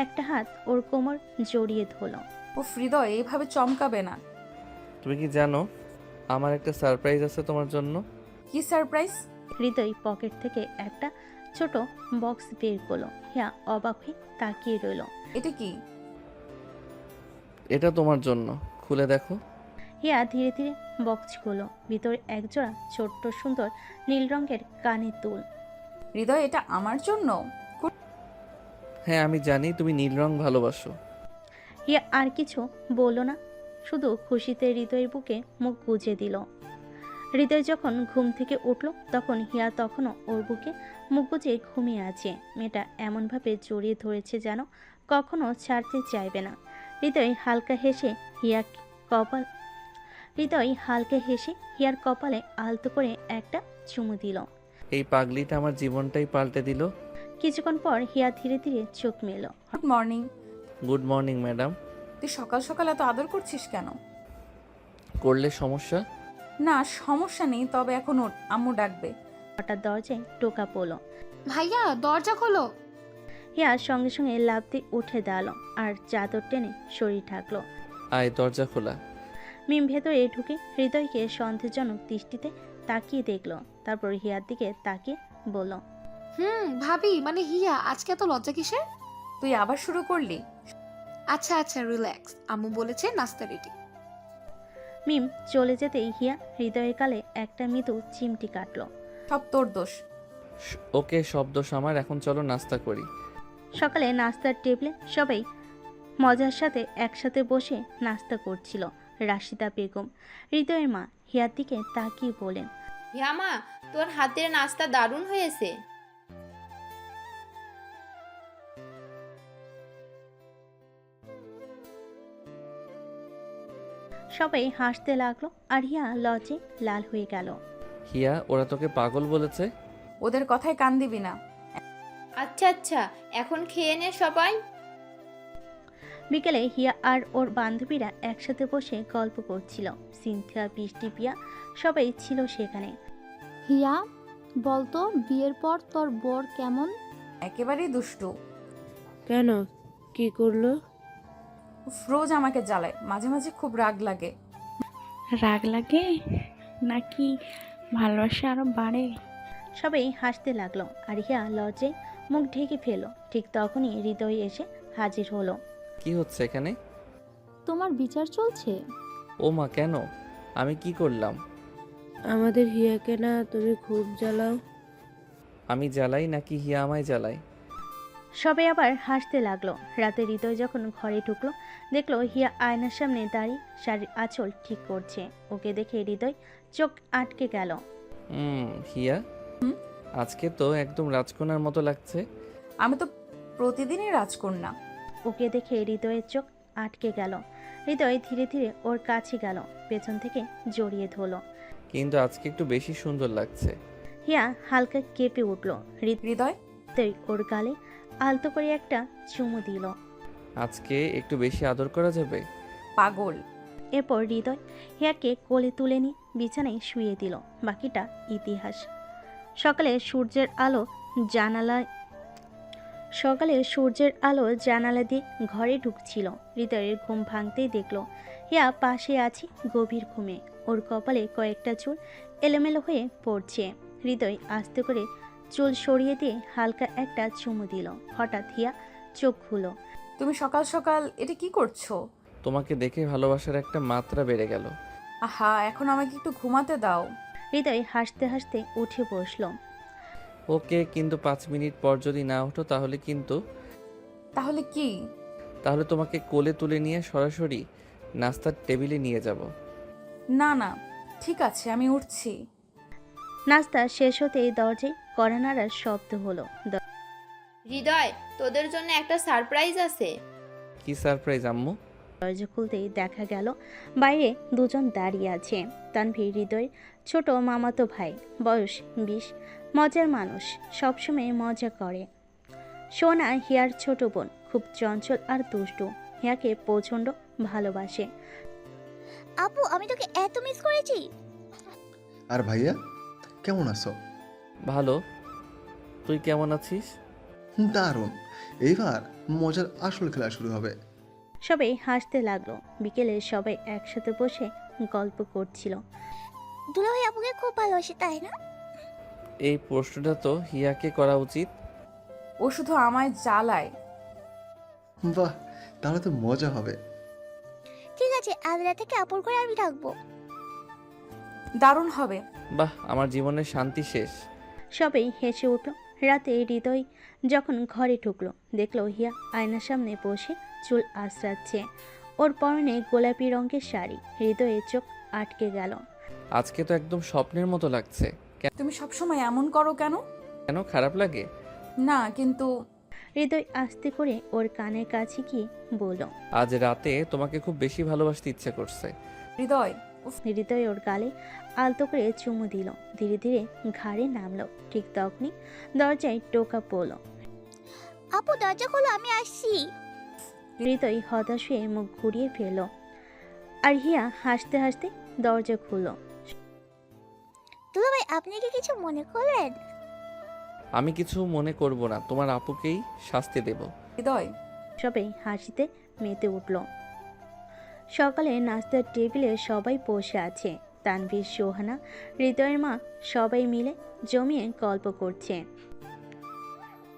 একটা হাত ওর কোমর জড়িয়ে ধরল। ও হৃদয়, এইভাবে চমকাবে না। তুমি কি জানো আমার একটা সারপ্রাইজ আছে তোমার জন্য? কি সারপ্রাইজ? হৃদয় পকেট থেকে একটা ছোট বক্স বের করলো। হিয়া অবাক হয়ে তাকিয়ে রইল। এটা কি? এটা তোমার জন্য, খুলে দেখো। হিয়া ধীরে ধীরে বক্স খুলল। ভিতরে একজোড়া ছোট্ট সুন্দর নীল রঙের কানের দুল। হৃদয়, এটা আমার জন্য? হ্যাঁ, আমি জানি তুমি নীল রং ভালোবাসো। হিয়া আর কিছু বলল না, শুধু খুশিতে হৃদয়ের বুকে মুখ গুজে দিল। হৃদয় যখন ঘুম থেকে উঠল তখন হিয়া তখনও ওর বুকে মুখ গুজে ঘুমিয়ে আছে। মেয়েটা এমনভাবে জড়িয়ে ধরেছে যেন কখনো ছাড়তে চাইবে না। হৃদয় হালকা হেসে হিয়ার কপালে আলতো করে একটা চুমু দিল। এই পাগলিটা আমার জীবনটাই পাল্টে দিল। কিছুক্ষণ পর হিয়া ধীরে ধীরে চোখ মেলল। Good morning. Good morning madam. তুই সকাল সকাল এত আদর করছিস কেন? করলে সমস্যা? না, সমস্যা নেই, তবে এখন ওঠ, আম্মু ডাকবে। হঠাৎ দরজায় টোকা পড়ল। ভাইয়া, দরজা খোলো। হিয়া সঙ্গে সঙ্গে লাফ দিয়ে উঠে দাঁড়ালো আর চাদর টেনে শরীর ঢাকলো। আয়, দরজা খোলা। মিম ভেতরে ঢুকে হৃদয়কে সন্দেহজনক দৃষ্টিতে তাকিয়ে দেখলো। তারপর হিয়ার দিকে তাকিয়ে বলল, ভাবি মানে হিয়া, আজকে এত লজ্জা কিসের? তুই আবার শুরু করলি? আচ্ছা আচ্ছা, রিল্যাক্স, আম্মু বলেছে নাস্তা রেডি। মিম চলে যেতেই হিয়া হৃদয়ের গালে একটা মৃদু চিমটি কাটলো। সব তোর দোষ। ওকে, সব দোষ আমার। এখন চলো নাস্তা করি। সকালে নাস্তার টেবিলে সবাই মজার সাথে একসাথে বসে নাস্তা করছিল। রাশিদা বেগম, হৃদয়ের মা, হিয়ার দিকে তাকিয়ে বলেন, হিয়া মা, তোর হাতের নাস্তা দারুণ হয়েছে। সবাই হাসতে লাগলো আর হিয়া লজ্জে লাল হয়ে গেল। হিয়া, ওরা তোকে পাগল বলেছে? ওদের কথায় কান দিবি না। আচ্ছা আচ্ছা, এখন খেয়ে নে সবাই। বিকেলে হিয়া আর ওর বান্ধবীরা একসাথে বসে গল্প করছিল। সিনথিয়া, বৃষ্টি, পিয়া সবাই ছিল সেখানে। হিয়া, বলতো বিয়ের পর তোর বর কেমন? একেবারেই দুষ্টু। কেন, কি করলো? রোজ আমাকে জ্বালায়, মাঝে মাঝে খুব রাগ লাগে। রাগ লাগে নাকি ভালোবাসা আরো বাড়ে? সবাই হাসতে লাগলো আর হিয়া লজ্জে মুখ ঢেকে ফেলল। ঠিক তখনই হৃদয় এসে হাজির হলো। কি হচ্ছে এখানে? তোমার বিচার চলছে। ও মা, কেন? আমি কি করলাম? আমাদের হিয়াকে না তুমি খুব জ্বালাও। আমি জ্বালাই নাকি হিয়া আমায় জ্বালায়? সবাই আবার হাসতে লাগলো। রাতে হৃদয় যখন ঘরে ঢুকলো, দেখলো হিয়া আয়নার সামনে দাঁড়িয়ে শাড়ির আঁচল ঠিক করছে। ওকে দেখে হৃদয় চোখ আটকে গেল। হিয়া, আজকে তো একদম রাজকন্যার মতো লাগছে। আমি তো প্রতিদিনই রাজকন্যা। ওকে দেখে হৃদয়ের চোখ আটকে গেল। হৃদয় ধীরে ধীরে ওর কাছে গেল, পেছন থেকে জড়িয়ে ধরলো। কিন্তু আজকে একটু বেশি সুন্দর লাগছে। হিয়া হালকা কেঁপে উঠল। হৃদয়, হৃদয় ওর গালে আলতো করে একটা চুমু দিল। আজকে একটু বেশি আদর করা যাবে? পাগল। এরপর হৃদয় হিয়াকে কোলে তুলে নিয়ে বিছানায় শুয়ে দিল। বাকিটা ইতিহাস। সকালে সূর্যের আলো জানালা দিয়ে ঘরে ঢুকছিল। হৃদয়ের ঘুম ভাঙতেই দেখলো হিয়া পাশে আছে গভীর ঘুমে। ওর কপালে কয়েকটা চুল এলোমেলো হয়ে পড়ছে। হৃদয় আস্তে করে চুল সরিয়ে দিয়ে হালকা একটা চুমু দিল। হঠাৎ হিয়া চোখ খুলো। তুমি সকাল সকাল এটা কি করছো? তোমাকে দেখে ভালোবাসার একটা মাত্রা বেড়ে গেল। আহা, এখন আমাকে একটু ঘুমাতে দাও। হৃদয় হাসতে হাসতে উঠে বসলো। ওকে, কিন্তু 5 মিনিট পর যদি না ওঠো তাহলে কিন্তু। তাহলে কি? তাহলে তোমাকে কোলে তুলে নিয়ে সরাসরি নাস্তার টেবিলে নিয়ে যাব। না না, ঠিক আছে, আমি উঠছি। নাস্তা শেষ হতেই দরজায় কড়া নাড়ার শব্দ হলো। হৃদয়, তোদের জন্য একটা সারপ্রাইজ আছে। কি সারপ্রাইজ আম্মু? দরজা খুলতেই দেখা গেল বাইরে দুজন দাঁড়িয়ে আছে। তানভীর হৃদয়ের ছোট মামাতো ভাই, বয়স 20, মজার মানুষ, সবসময় মজা করে। সোনা হিয়ার ছোট বোন, খুব চঞ্চল আর দুষ্টু। হিয়াকে প্রচণ্ড ভালোবাসে। আপু, আমি তোকে এত মিস করেছি। আর ভাইয়া কেমন আছো? ভালো, তুই কেমন আছিস? দারুণ, এইবার মজার আসল খেলা শুরু হবে। সবাই হাসতে লাগলো। বিকেলে সবাই একসাথে বসে গল্প করছিল। দুলাভাই আপুকে খুব ভালোবাসে, তাই না? এই প্রশ্নটা তো হিয়াকে করা উচিত। ও শুধু আমায় জ্বালায়। বাহ, তাহলে তো মজা হবে। ঠিক আছে, আজ রাত থেকে আপুর করে আমি থাকবো। দারুণ হবে। বাহ, আমার জীবনের শান্তি শেষ। সবাই হেসে উঠল। রাতে হৃদয় যখন ঘরে ঢুকলো, দেখলো হিয়া আয়নার সামনে বসে চুল আঁচড়াচ্ছে। ওর পরনে গোলাপি রঙের শাড়ি। হৃদয়ের চোখ আটকে গেল। আজকে তো একদম স্বপ্নের মতো লাগছে। তুমি সবসময় এমন করো কেন? কেন, খারাপ লাগে? না, কিন্তু হৃদয় আস্তে করে ওর কানের কাছে গিয়ে বলল, আজ রাতে তোমাকে খুব বেশি ভালোবাসতে ইচ্ছে করছে। হৃদয়। হৃদয় ওর গালে আলতো করে চুমু দিল। ধীরে ধীরে ঘাড়ে নামলো। ঠিক তখনই দরজায় টোকা পড়ল। আপু, দরজা খোলো, আমি আসছি। হৃদয় হতাশ হয়ে মুখ ঘুরিয়ে ফেলল। আর হিয়া হাসতে হাসতে দরজা খুলল। দুলাভাই, আপনি কি কিছু মনে করলেন? আমি কিছু মনে করব না, তোমার আপুকেই শাস্তি দেব। হৃদয়। সবাই হাসিতে মেতে উঠল। সকালে নাস্তার টেবিলে সবাই বসে আছে। তানভীর, সোহানা, হৃদয়ের মা সবাই মিলে জমিয়ে গল্প করছে।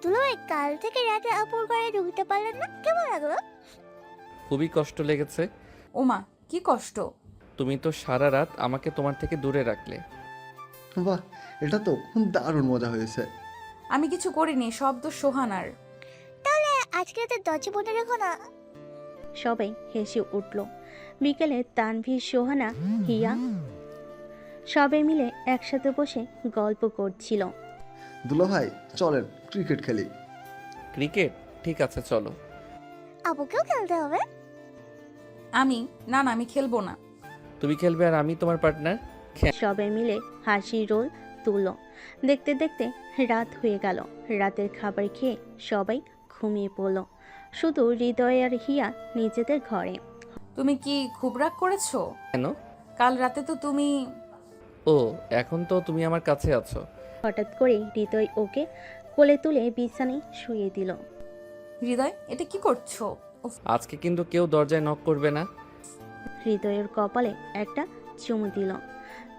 দুলাভাই, কাল থেকে রাতে আপুর ঘরে ঢুকতে পারলেন না, কেমন লাগলো? খুবই কষ্ট লেগেছে। ওমা, কি কষ্ট? তুমি তো সারা রাত আমাকে তোমার থেকে দূরে রাখলে। বাহ, এটা তো দারুণ মজা হয়েছে। আমি কিছু করিনি, সব তো সোহানার। তাহলে আজকে রাতে দরজা বন্ধ রেখো না। সবাই হেসে উঠল। বিকেলে তানভীর, সোহানা, হিয়া সবাই মিলে একসাথে বসে গল্প করছিল। দুলাভাই, চলেন ক্রিকেট খেলি। ক্রিকেট? ঠিক আছে, চলো। আপুকেও খেলতে হবে। না, আমি খেলবো না। তুমি খেলবে আর আমি তোমার পার্টনার। সবাই মিলে হাসি রোল তুলল। দেখতে দেখতে রাত হয়ে গেল। রাতের খাবার খেয়ে সবাই ঘুমিয়ে পড়ল। শুধু হৃদয় আর হিয়া নিজেদের ঘরে। তুমি কি খুব রাগ করেছো? কেন? কাল রাতে তো তুমি। ও, এখন তো তুমি আমার কাছে আছো। হঠাৎ করে হৃদয় ওকে কোলে তুলে বিছানায় শুয়ে দিল। হৃদয়, এটা কি করছো? আজকে কিন্তু কেউ দরজায় নক করবে না। হৃদয়ের কপালে একটা চুমু দিল।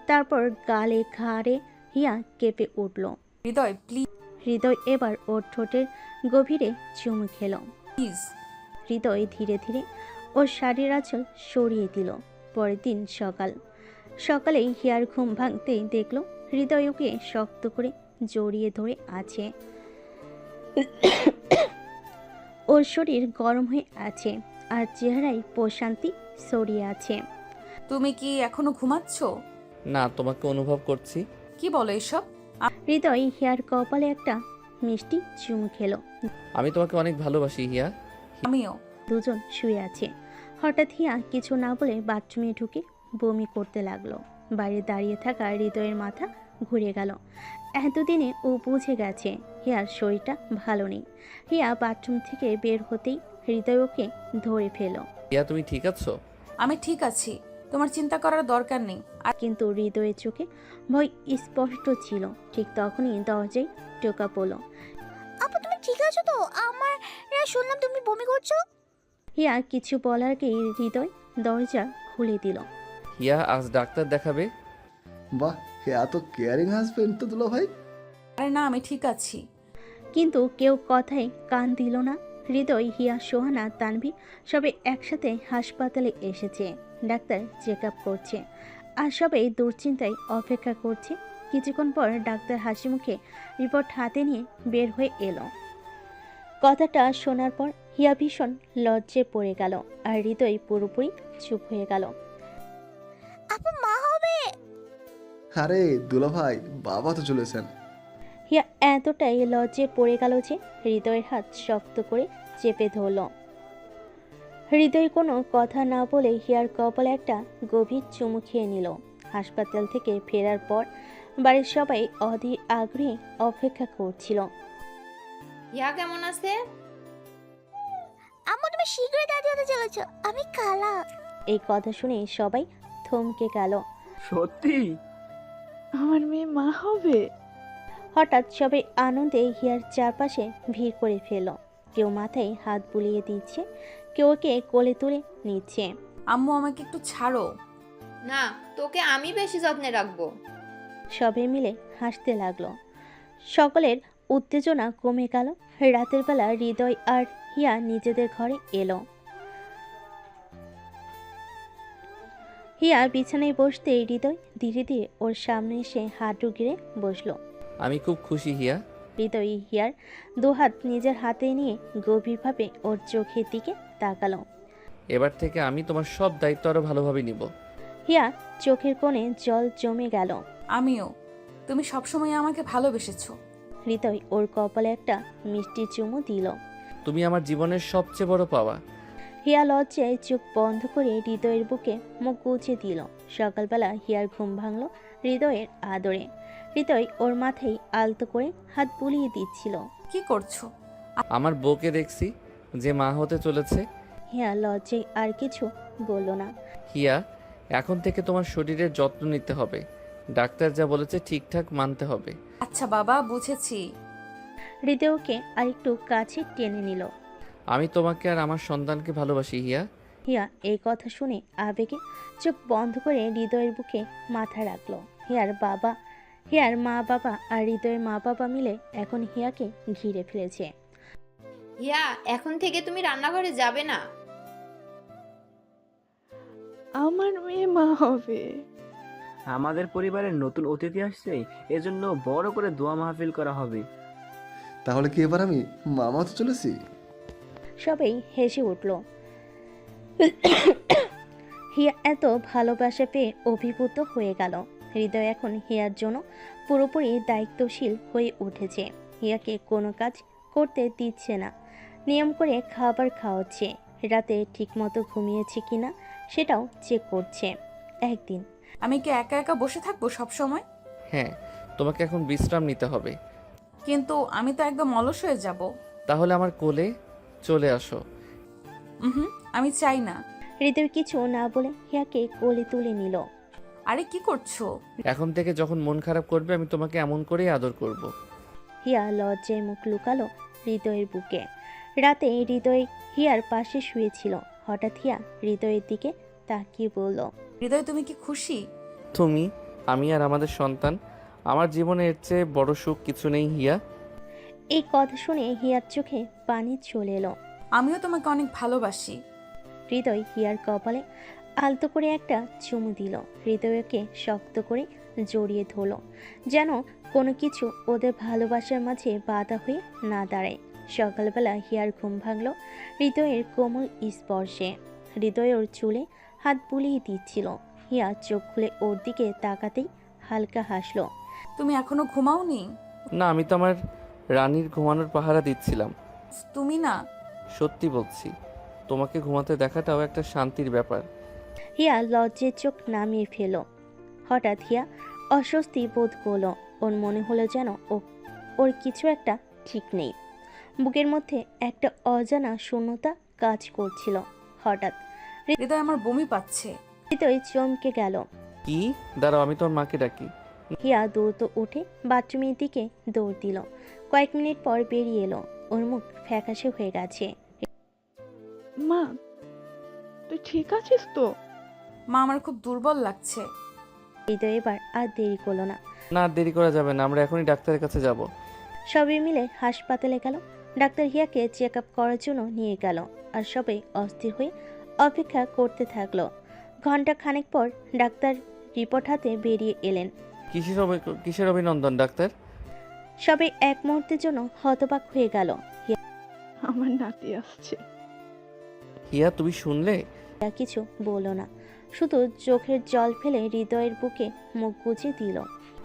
তারপর গালে ঘাড়ে হিয়া কেঁপে উঠল। হৃদয়, প্লিজ। হৃদয় এবার ওর ঠোঁটের গভীরে চুমু খেল। প্লিজ। হৃদয় ধীরে ধীরে ওর শাড়ির আঁচল সরিয়ে দিল। পরের দিন সকালেই হিয়ার ঘুম ভাঙতেই দেখল হৃদয় ওকে শক্ত করে জড়িয়ে ধরে আছে। ওর শরীর গরম হয়ে আছে আর চেহারায় প্রশান্তি ছড়িয়ে আছে। তুমি কি এখনো ঘুমাচ্ছ? না, তোমাকে অনুভব করছি। কি বলো এসব? হৃদয় হিয়ার কপালে একটা মিষ্টি চুমু খেলো। আমি তোমাকে অনেক ভালোবাসি হিয়া। আমিও। দুজন শুয়ে আছে। হঠাৎ হিয়া কিছু না বলে বাথরুমে ঢুকে বমি করতে লাগলো। বাইরে দাঁড়িয়ে থাকা হৃদয়ের মাথা ঘুরে গেল। এতদিনে ও বুঝে গেছে হিয়ার শরীরটা ভালো নেই। হিয়া বাথরুম থেকে বের হতেই হৃদয় ওকে ধরে ফেল। হিয়া, তুমি ঠিক আছো? আমি ঠিক আছি, তোমার চিন্তা করার দরকার নেই। আর কিন্তু হৃদয়ের চোখে ভয় স্পষ্ট ছিল। ঠিক তখনই দরজায় টোকা পড়ল। আপু তুমি ঠিক আছো তো? আমার শুনলাম তুমি বমি করছো। হিয়া কিছু বলার আগেই হৃদয় দরজা খুলে দিল। হিয়া, আজ ডাক্তার দেখাবে? বাহ, এত কেয়ারিং হাজবেন্ড তো দুলা ভাই। আরে না, আমি ঠিক আছি। কিন্তু কেউ কথায় কান দিল না। হৃদয়, হিয়া, সোহানা, তানভি সবে একসাথে হাসপাতালে এসেছে। ডাক্তার চেক আপ করছে আর সবাই দুশ্চিন্তায় অপেক্ষা করছে। কিছুক্ষণ পর ডাক্তার হাসি মুখে রিপোর্ট হাতে নিয়ে বের হয়ে এলো। কথাটা শোনার পর হিয়া ভীষণ লজ্জে পড়ে গেল আর হৃদয় পুরোপুরি চুপ হয়ে গেল। আপু মা হবে? আরে দুলা ভাই, বাবা তো চলেছেন। হিয়া এতটাই লজ্জে পড়ে গেল যে হৃদয়ের হাত শক্ত করে চেপে ধরল। হৃদয় কোনো কথা না বলে হিয়ার কপালে একটা গভীর চুমু খেয়ে নিল। হাসপাতাল থেকে ফেরার পর বাড়ির সবাই অধীর আগ্রহে অপেক্ষা করছিল। হিয়া কেমন আছে? আম্মু তুমি শীঘ্রই দাদি হতে চলেছো। আমি কালা। এই কথা শুনে সবাই থমকে গেল। সত্যি? আমার মেয়ে মা হবে? হঠাৎ সবাই আনন্দে হিয়ার চারপাশে ভিড় করে ফেলল। কেউ মাথায় হাত বুলিয়ে দিচ্ছে, কেউ ওকে কোলে তুলে নিচ্ছে। আম্মু আমাকে একটু ছাড়ো। না, তোকে আমি বেশি যত্নে রাখবো। সবাই মিলে হাসতে লাগলো। সকলের উত্তেজনা কমে গেল। রাতের বেলা হৃদয় আর হিয়া নিজেদের ঘরে এলো। হিয়া বিছানায় বসতে হৃদয় ধীরে ধীরে ওর সামনে এসে হাঁটু গিরে বসলো। আমি খুব খুশি হিয়া। হৃদয় হিয়ার দুহাত নিজের হাতে নিয়ে গভীরভাবে ওর চোখের দিকে তাকালো। এবার থেকে আমি তোমার সব দায়িত্ব আরো ভালোভাবে নিব। হিয়া চোখের কোণে জল জমে গেল। আমিও। তুমি সবসময় আমাকে ভালোবেসেছো। হৃদয় ওর কপালে একটা মিষ্টি চুমু দিল। তুমি আমার জীবনের সবচেয়ে বড় পাওয়া। হিয়া লজ্জায় চোখ বন্ধ করে হৃদয়ের বুকে মুখ গুজে দিল। সকালবেলা হিয়ার ঘুম ভাঙল হৃদয়ের আদরে। হৃদয় ওর মাথায় আলতো করে হাত বুলিয়ে দিচ্ছিল। কি করছো? আমার বউকে দেখছি যে মা হতে চলেছে। হিয়া লজ্জায় আর কিছু বলল না। হিয়া, এখন থেকে তোমার শরীরের যত্ন নিতে হবে। ডাক্তার যা বলেছে ঠিকঠাক মানতে হবে। আচ্ছা বাবা, বুঝেছি। হৃদয়কে আরেকটু কাছে টেনে নিল। আমি তোমাকে আর আমার সন্তানকে ভালোবাসি হিয়া। হিয়া এই কথা শুনে আবেগে চোখ বন্ধ করে হৃদয়ের বুকে মাথা রাখলো। হিয়ার মা বাবা আর হৃদয়ের মা বাবা মিলে এখন হিয়াকে ঘিরে ফেলেছে। হিয়া, এখন থেকে তুমি রান্নাঘরে যাবে না। আমার মেয়ে মা হবে। আমাদের পরিবারের নতুন অতিথি আসছে, এজন্য বড় করে দোয়া মাহফিল করা হবে। তাহলে কি এবার আমি মামা তো চলেছি? সবাই হেসে উঠল। হিয়া এত ভালোবাসা পেয়ে অভিভূত হয়ে গেল। হৃদয় এখন হিয়ার জন্য পুরোপুরি দায়িত্বশীল হয়ে উঠেছে। হিয়াকে কোনো কাজ করতে দিচ্ছে না, নিয়ম করে খাবার খাওয়াচ্ছে, রাতে ঠিকমতো ঘুমিয়েছে কিনা সেটাও চেক করছে। একদিন, আমি কি একা একা বসে থাকবো সব সময়? হ্যাঁ, তোমাকে এখন বিশ্রাম নিতে হবে। কিন্তু আমি তো একদম অলস হয়ে যাব। তাহলে আমার কোলে চলে আসো। আমি চাই না। হৃদয় কিছু না বলে হিয়াকে কোলে তুলে নিল। আরে কি করছো? এখন থেকে যখন মন খারাপ করবে আমি তোমাকে এমন করেই আদর করব। হিয়া লজ্জায় মুখ লুকালো হৃদয়ের বুকে। রাতে হৃদয় হিয়ার পাশে শুয়েছিল। হঠাৎ হিয়া হৃদয়ের দিকে তাকিয়ে বলল, হৃদয় তুমি কি খুশি? তুমি, আমি আর আমাদের সন্তান। আমার জীবনে এর চেয়ে বড় সুখ কিছু নেই হিয়া। এই কথা শুনে হিয়ার চোখে পানি চলে এলো। আমিও তোমাকে অনেক ভালোবাসি। হৃদয় হিয়ার কপালে আলতো করে একটা চুমু দিল। হৃদয়কে শক্ত করে জড়িয়ে ধরল, যেন কোনো কিছু ওদের ভালোবাসার মাঝে বাধা হয়ে না দাঁড়ায়। সকালবেলা হিয়ার ঘুম ভাঙল হৃদয়ের কোমল স্পর্শে। হৃদয় ওর চুলে হাত বুলিয়ে দিচ্ছিল। হিয়া চোখ খুলে ওর দিকে তাকাতেই হালকা হাসলো। তুমি এখনো ঘুমাওনি? না, আমি তো আমার রানীর ঘুমানোর পাহারা দিচ্ছিলাম। তুমি না। সত্যি বলছি, তোমাকে ঘুমাতে দেখাটাও একটা শান্তির ব্যাপার। হিয়া লজ্জের চোখ নামিয়ে ফেল। হঠাৎ হিয়া অস্বস্তি বোধ করল। ওর মনে হলো যেন ওর কিছু একটা ঠিক নেই। বুকের মধ্যে একটা অজানা শূন্যতা কাজ করছিল। হঠাৎ হৃদয়, আমার বমি পাচ্ছে। হৃদয় চমকে গেল। কি? দাঁড়াও, আমি তোর মাকে ডাকি। হিয়া দ্রুত উঠে বাথরুমের দিকে দৌড় দিল। কয়েক মিনিট পর বেরিয়ে এলো। ওর মুখ ফ্যাকাশে হয়ে গেছে। মা, তুই ঠিক আছিস তো? মা, আমার খুব দুর্বল লাগছে। হৃদয় এবার আর দেরি করলো না। না, আর দেরি করা যাবে না, আমরা এখনই ডাক্তারের কাছে যাব। সবাই মিলে হাসপাতালে গেল। ডাক্তার হিয়াকে চেক আপ করার জন্য নিয়ে গেল। আর সবাই অস্থির হয়ে অপেক্ষা করতে থাকলো। ঘন্টা খানেক পর ডাক্তার রিপোর্ট হাতে বেরিয়ে এলেন। কিসের অভিনন্দন ডাক্তার? সবাই এক মুহূর্তের জন্য হতবাক হয়ে গেল। আমার নাতি আসছে। হিয়া, তুমি শুনলে? হিয়া কিছু বলল না, শুধু চোখের জল ফেলে হৃদয়ের বুকে মুখ গুজে দিল।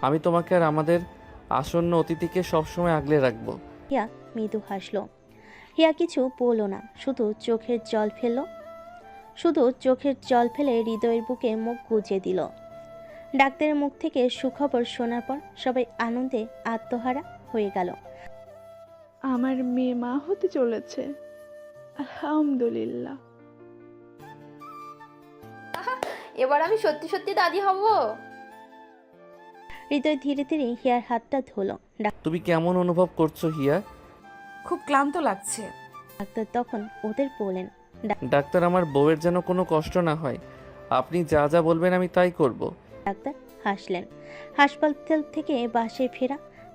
আমি তোমাকে আর আমাদের আসন্ন অতিথিকে সবসময় আগলে রাখবো। হিয়া মৃদু হাসলো। হিয়া কিছু বলল না, শুধু চোখের জল ফেলে হৃদয়ের বুকে মুখ গুজে দিল। ডাক্তারের মুখ থেকে সুখবর শোনার পর সবাই আনন্দে আত্মহারা হয়ে গেল। আমার মেয়ে মা হতে চলেছে, আলহামদুলিল্লাহ। এবার আমি সত্যি সত্যি দাদি হব। হৃদয় ধীরে ধীরে হিয়ার হাতটা ধরল। তুমি কেমন অনুভব করছো হিয়া? খুব ক্লান্ত লাগছে। ডাক্তার তখন ওদের বলেন। ডাক্তার, আমার বউয়ের যেন কোনো কষ্ট না হয়। আপনি যা যা বলবেন আমি তাই করব। ডাক্তার হাসলেন।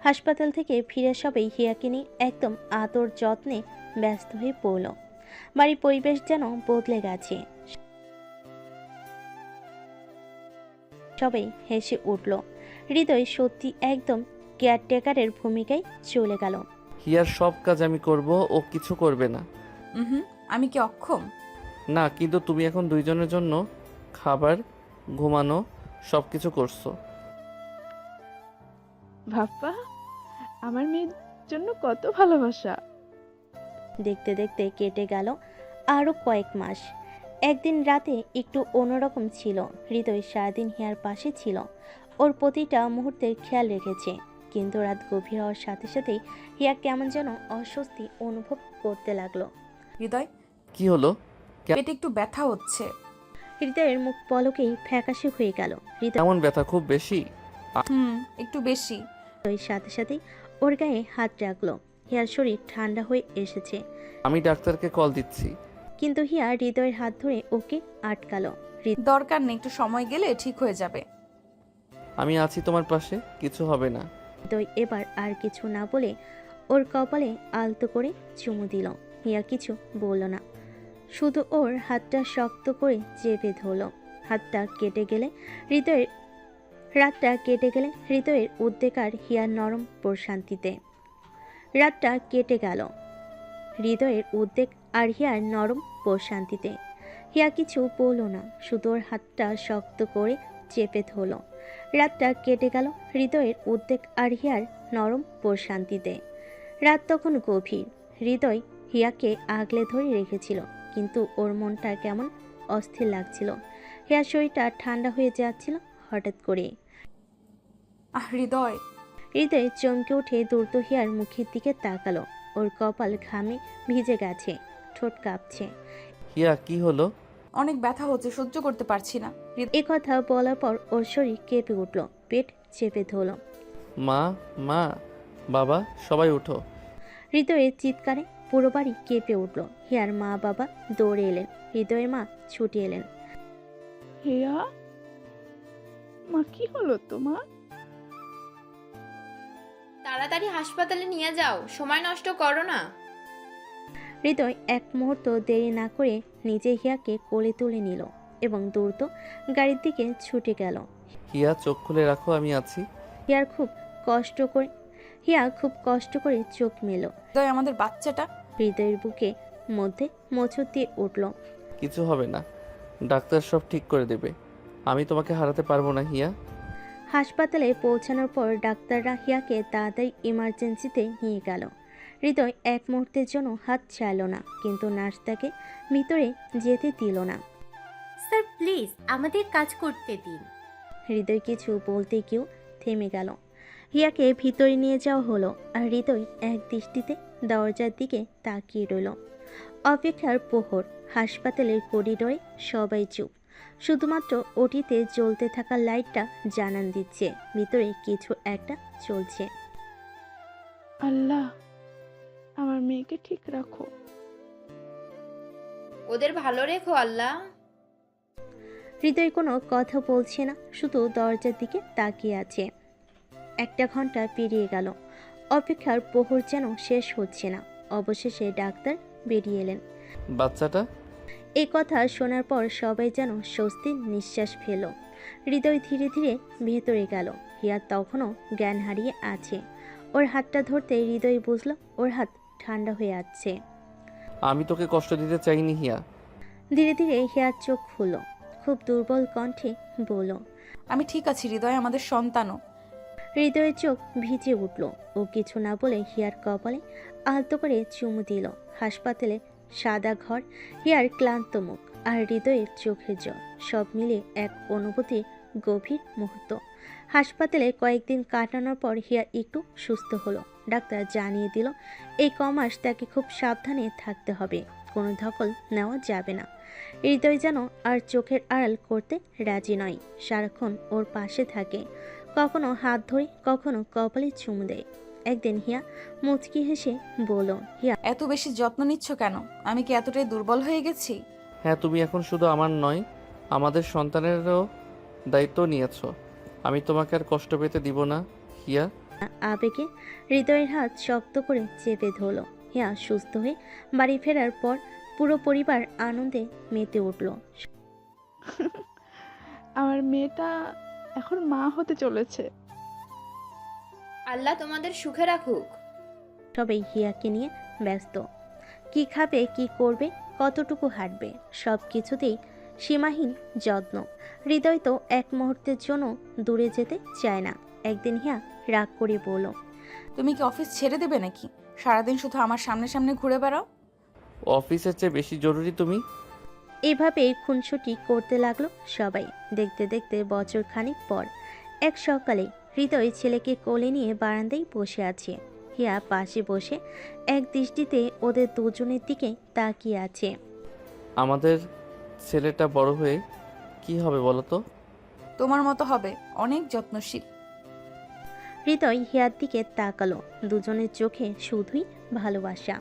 হাসপাতাল থেকে ফিরে সবাই হিয়াকে নিয়ে একদম আদর যত্নে ব্যস্ত হয়ে পড়ল। বাড়ির পরিবেশ যেন বদলে গেছে। সবাই হেসে উঠল। হৃদয় সত্যি একদম কেয়ারটেকারের ভূমিকায় চলে গেল। হিয়ার সব কাজ আমি করব, ও কিছু করবে না। আমি কি অক্ষম? না, কিন্তু তুমি এখন দুইজনের জন্য খাবার, ঘুমানো সব কিছু করছো। বাবা, আমার মেয়ের জন্য কত ভালোবাসা। দেখতে দেখতে কেটে গেল আরো কয়েক মাস। একদিন রাতে একটু অন্যরকম ছিল। হৃদয় সারাদিন হিয়ার পাশে ছিল, ওর প্রতিটা মুহূর্তের খেয়াল রেখেছে। কিন্তু রাত গভীর হওয়ার সাথে সাথেই হিয়া কেমন যেন অস্বস্তি অনুভব করতে লাগলো। হৃদয়, কি হলো? পেটে একটু ব্যথা হচ্ছে। হৃদয়ের মুখ পলকেই ফ্যাকাশে হয়ে গেল। কেমন ব্যথা? খুব বেশি? একটু বেশি। হৃদয়ের সাথে সাথেই ওর গায়ে হাত রাখলো। হিয়ার শরীর ঠান্ডা হয়ে এসেছে। আমি ডাক্তারকে কল দিচ্ছি। কিন্তু হিয়া হৃদয়ের হাত ধরে ওকে আটকালো। দরকার নেই, একটু সময় গেলে ঠিক হয়ে যাবে। আমি আছি তোমার পাশে, কিছু হবে না। হৃদয় এবার আর কিছু না বলে ওর কপালে আলতো করে চুমু দিল। হিয়া কিছু বলল না, শুধু ওর হাতটা শক্ত করে চেপে ধরল। রাতটা কেটে গেলে হৃদয়ের উদ্বেগ আর হিয়ার নরম প্রশান্তিতে। রাতটা কেটে গেল হৃদয়ের উদ্বেগ আর হিয়ার নরম প্রশান্তিতে। হিয়া কিছু বলল না, শুধু ওর হাতটা শক্ত করে চেপে ধরল। রাতটা কেটে গেল হৃদয়ের উদ্বেগ আর হিয়ার নরম প্রশান্তিতে। রাত তখন গভীর। হৃদয় হিয়াকে আগলে ধরে রেখেছিল, কিন্তু ওর মনটা কেমন অস্থির লাগছিল। হিয়ার শরীরটা ঠান্ডা হয়ে যাচ্ছিল হঠাৎ করে। হৃদয় চমকে উঠে দ্রুত হিয়ার মুখের দিকে তাকালো। ওর কপাল ঘামে ভিজে গেছে, ঠোঁট কাঁপছে। হিয়া, কি হলো? অনেক ব্যথা হচ্ছে, সহ্য করতে পারছি না। এ কথা বলার পর ওর শরীর কেঁপে উঠল, পেট চেপে ধরল। মা, বাবা, সবাই উঠো। হৃদয়ের চিৎকারে পুরো বাড়ি কেঁপে উঠল। হিয়ার মা বাবা দৌড়ে এলেন, হৃদয়ের মা ছুটে এলেন। হিয়া, মা, কি হলো তোমার? তাড়াতাড়ি হাসপাতালে নিয়ে যাও, সময় নষ্ট করো না। হৃদয় এক মুহূর্ত দেরি না করে নিজে হিয়াকে কোলে তুলে নিল এবং দ্রুত গাড়ির দিকে ছুটে গেল। হিয়া, চোখ খুলে রাখো, আমি আছি। হিয়ার খুব কষ্ট করে হিয়া খুব কষ্ট করে চোখ মেলো। হৃদয় আমাদের বাচ্চাটা। হৃদয়ের বুকে মধ্যে মোচড় দিয়ে উঠল। কিছু হবে না, ডাক্তার সব ঠিক করে দেবে। আমি তোমাকে হারাতে পারবো না হিয়া। হাসপাতালে পৌঁছানোর পর ডাক্তাররা হিয়াকে তাড়াতাড়ি ইমার্জেন্সিতে নিয়ে গেল। হৃদয় এক মুহূর্তের জন্য হাত ছাড়ল না, কিন্তু নার্স তাকে ভিতরে যেতে দিল না। স্যার প্লিজ আমাদের কাজ করতে দিন। হৃদয় কিছু বলতে গিয়েও থেমে গেল। হিয়াকে ভিতরে নিয়ে যাওয়া হলো, আর হৃদয় এক দৃষ্টিতে দরজার দিকে তাকিয়ে রইল। অপেক্ষার প্রহর। হাসপাতালের করিডোরে সবাই চুপ, শুধুমাত্র ওটিতে জ্বলতে থাকা লাইটটা জানান দিচ্ছে ভিতরে কিছু একটা চলছে। আল্লাহ, আমার মেয়েকে ঠিক রাখো। ওদের ভালো রেখো আল্লাহ। হৃদয় কোনো কথা বলছে না, শুধু দরজার দিকে তাকিয়ে আছে। 1 ঘন্টা পেরিয়ে গেল। অপেক্ষার প্রহর যেন শেষ হচ্ছে না। অবশেষে ডাক্তার বেরিয়ে এলেন। বাচ্চাটা? এই কথা শোনার পর সবাই যেন স্বস্তির নিঃশ্বাস ফেল। হৃদয় ধীরে ধীরে ভেতরে গেল। হিয়া তখনও জ্ঞান হারিয়ে আছে। ওর হাতটা ধরতে হৃদয় বুঝল ওর হাত ঠান্ডা হয়ে আছে। আমি তোকে কষ্ট দিতে চাইনি হিয়া। ধীরে ধীরে হিয়ার চোখ খুলল, খুব দুর্বল কণ্ঠে বলল, আমি ঠিক আছি হৃদয়, আমাদের সন্তানও। হৃদয়ের চোখ ভিজে উঠল। ও কিছু না বলে হিয়ার কপালে আলতো করে চুমু দিল। হাসপাতালে সাদা ঘর, হিয়ার ক্লান্ত মুখ, আর হৃদয়ের চোখের জল, সব মিলে এক অনুভূতির গভীর মুহূর্ত। হাসপাতালে কয়েকদিন কাটানোর পর হিয়া একটু সুস্থ হলো। ডাক্তার জানিয়ে দিল এই কমাস তাকে খুব সাবধানে থাকতে হবে, কোনো ধকল নেওয়া যাবে না। হৃদয় যেন আর চোখের আড়াল করতে রাজি নয়, সারাক্ষণ ওর পাশে থাকে, কখনো হাত ধরে কখনো কপালে চুমু দেয়। একদিন হিয়া মুচকি হেসে বলল, হিয়া এত বেশি যত্ন নিচ্ছ কেন? আমি কি এতটাই দুর্বল হয়ে গেছি? হ্যাঁ, তুমি এখন শুধু আমার নয়, আমাদের সন্তানেরও দায়িত্ব নিয়েছো। আমি তোমাকে আর কষ্ট পেতে দিব না হিয়া। আবেগে হৃদয়ের হাত শক্ত করে চেপে ধরল। হিয়া সুস্থ হয়ে বাড়ি ফেরার পর পুরো পরিবার আনন্দে মেতে উঠল। আমার মেয়েটা এখন মা হতে চলেছে। আল্লাহ তোমাদের সুখে রাখুক। সবাই হিয়াকে নিয়ে ব্যস্ত। কি খাবে, কি করবে, কতটুকু হাঁটবে, সব কিছুতেই সীমাহীন যত্ন। হৃদয় তো এক মুহূর্তের জন্য দূরে যেতে চায় না। একদিন হিয়া রাগ করে বলল, তুমি কি অফিস ছেড়ে দেবে নাকি? সারাদিন শুধু আমার সামনে সামনে ঘুরে বেড়াও। অফিসের চেয়ে বেশি জরুরি তুমি। এভাবেই খুনসুটি করতে লাগলো সবাই। দেখতে দেখতে বছর খানিক পর এক সকালে হৃদয় ছেলেকে কোলে নিয়ে বারান্দায় বসে আছে। হিয়া পাশে বসে এক দৃষ্টিতে ওদের দুজনের দিকে তাকিয়ে আছে। আমাদের ছেলেটা বড় হয়ে কি হবে বলো তো? তোমার মতো হবে, অনেক যত্নশীল। হৃদয় হিয়ার দিকে তাকালো। দুজনের চোখে শুধুই ভালোবাসা।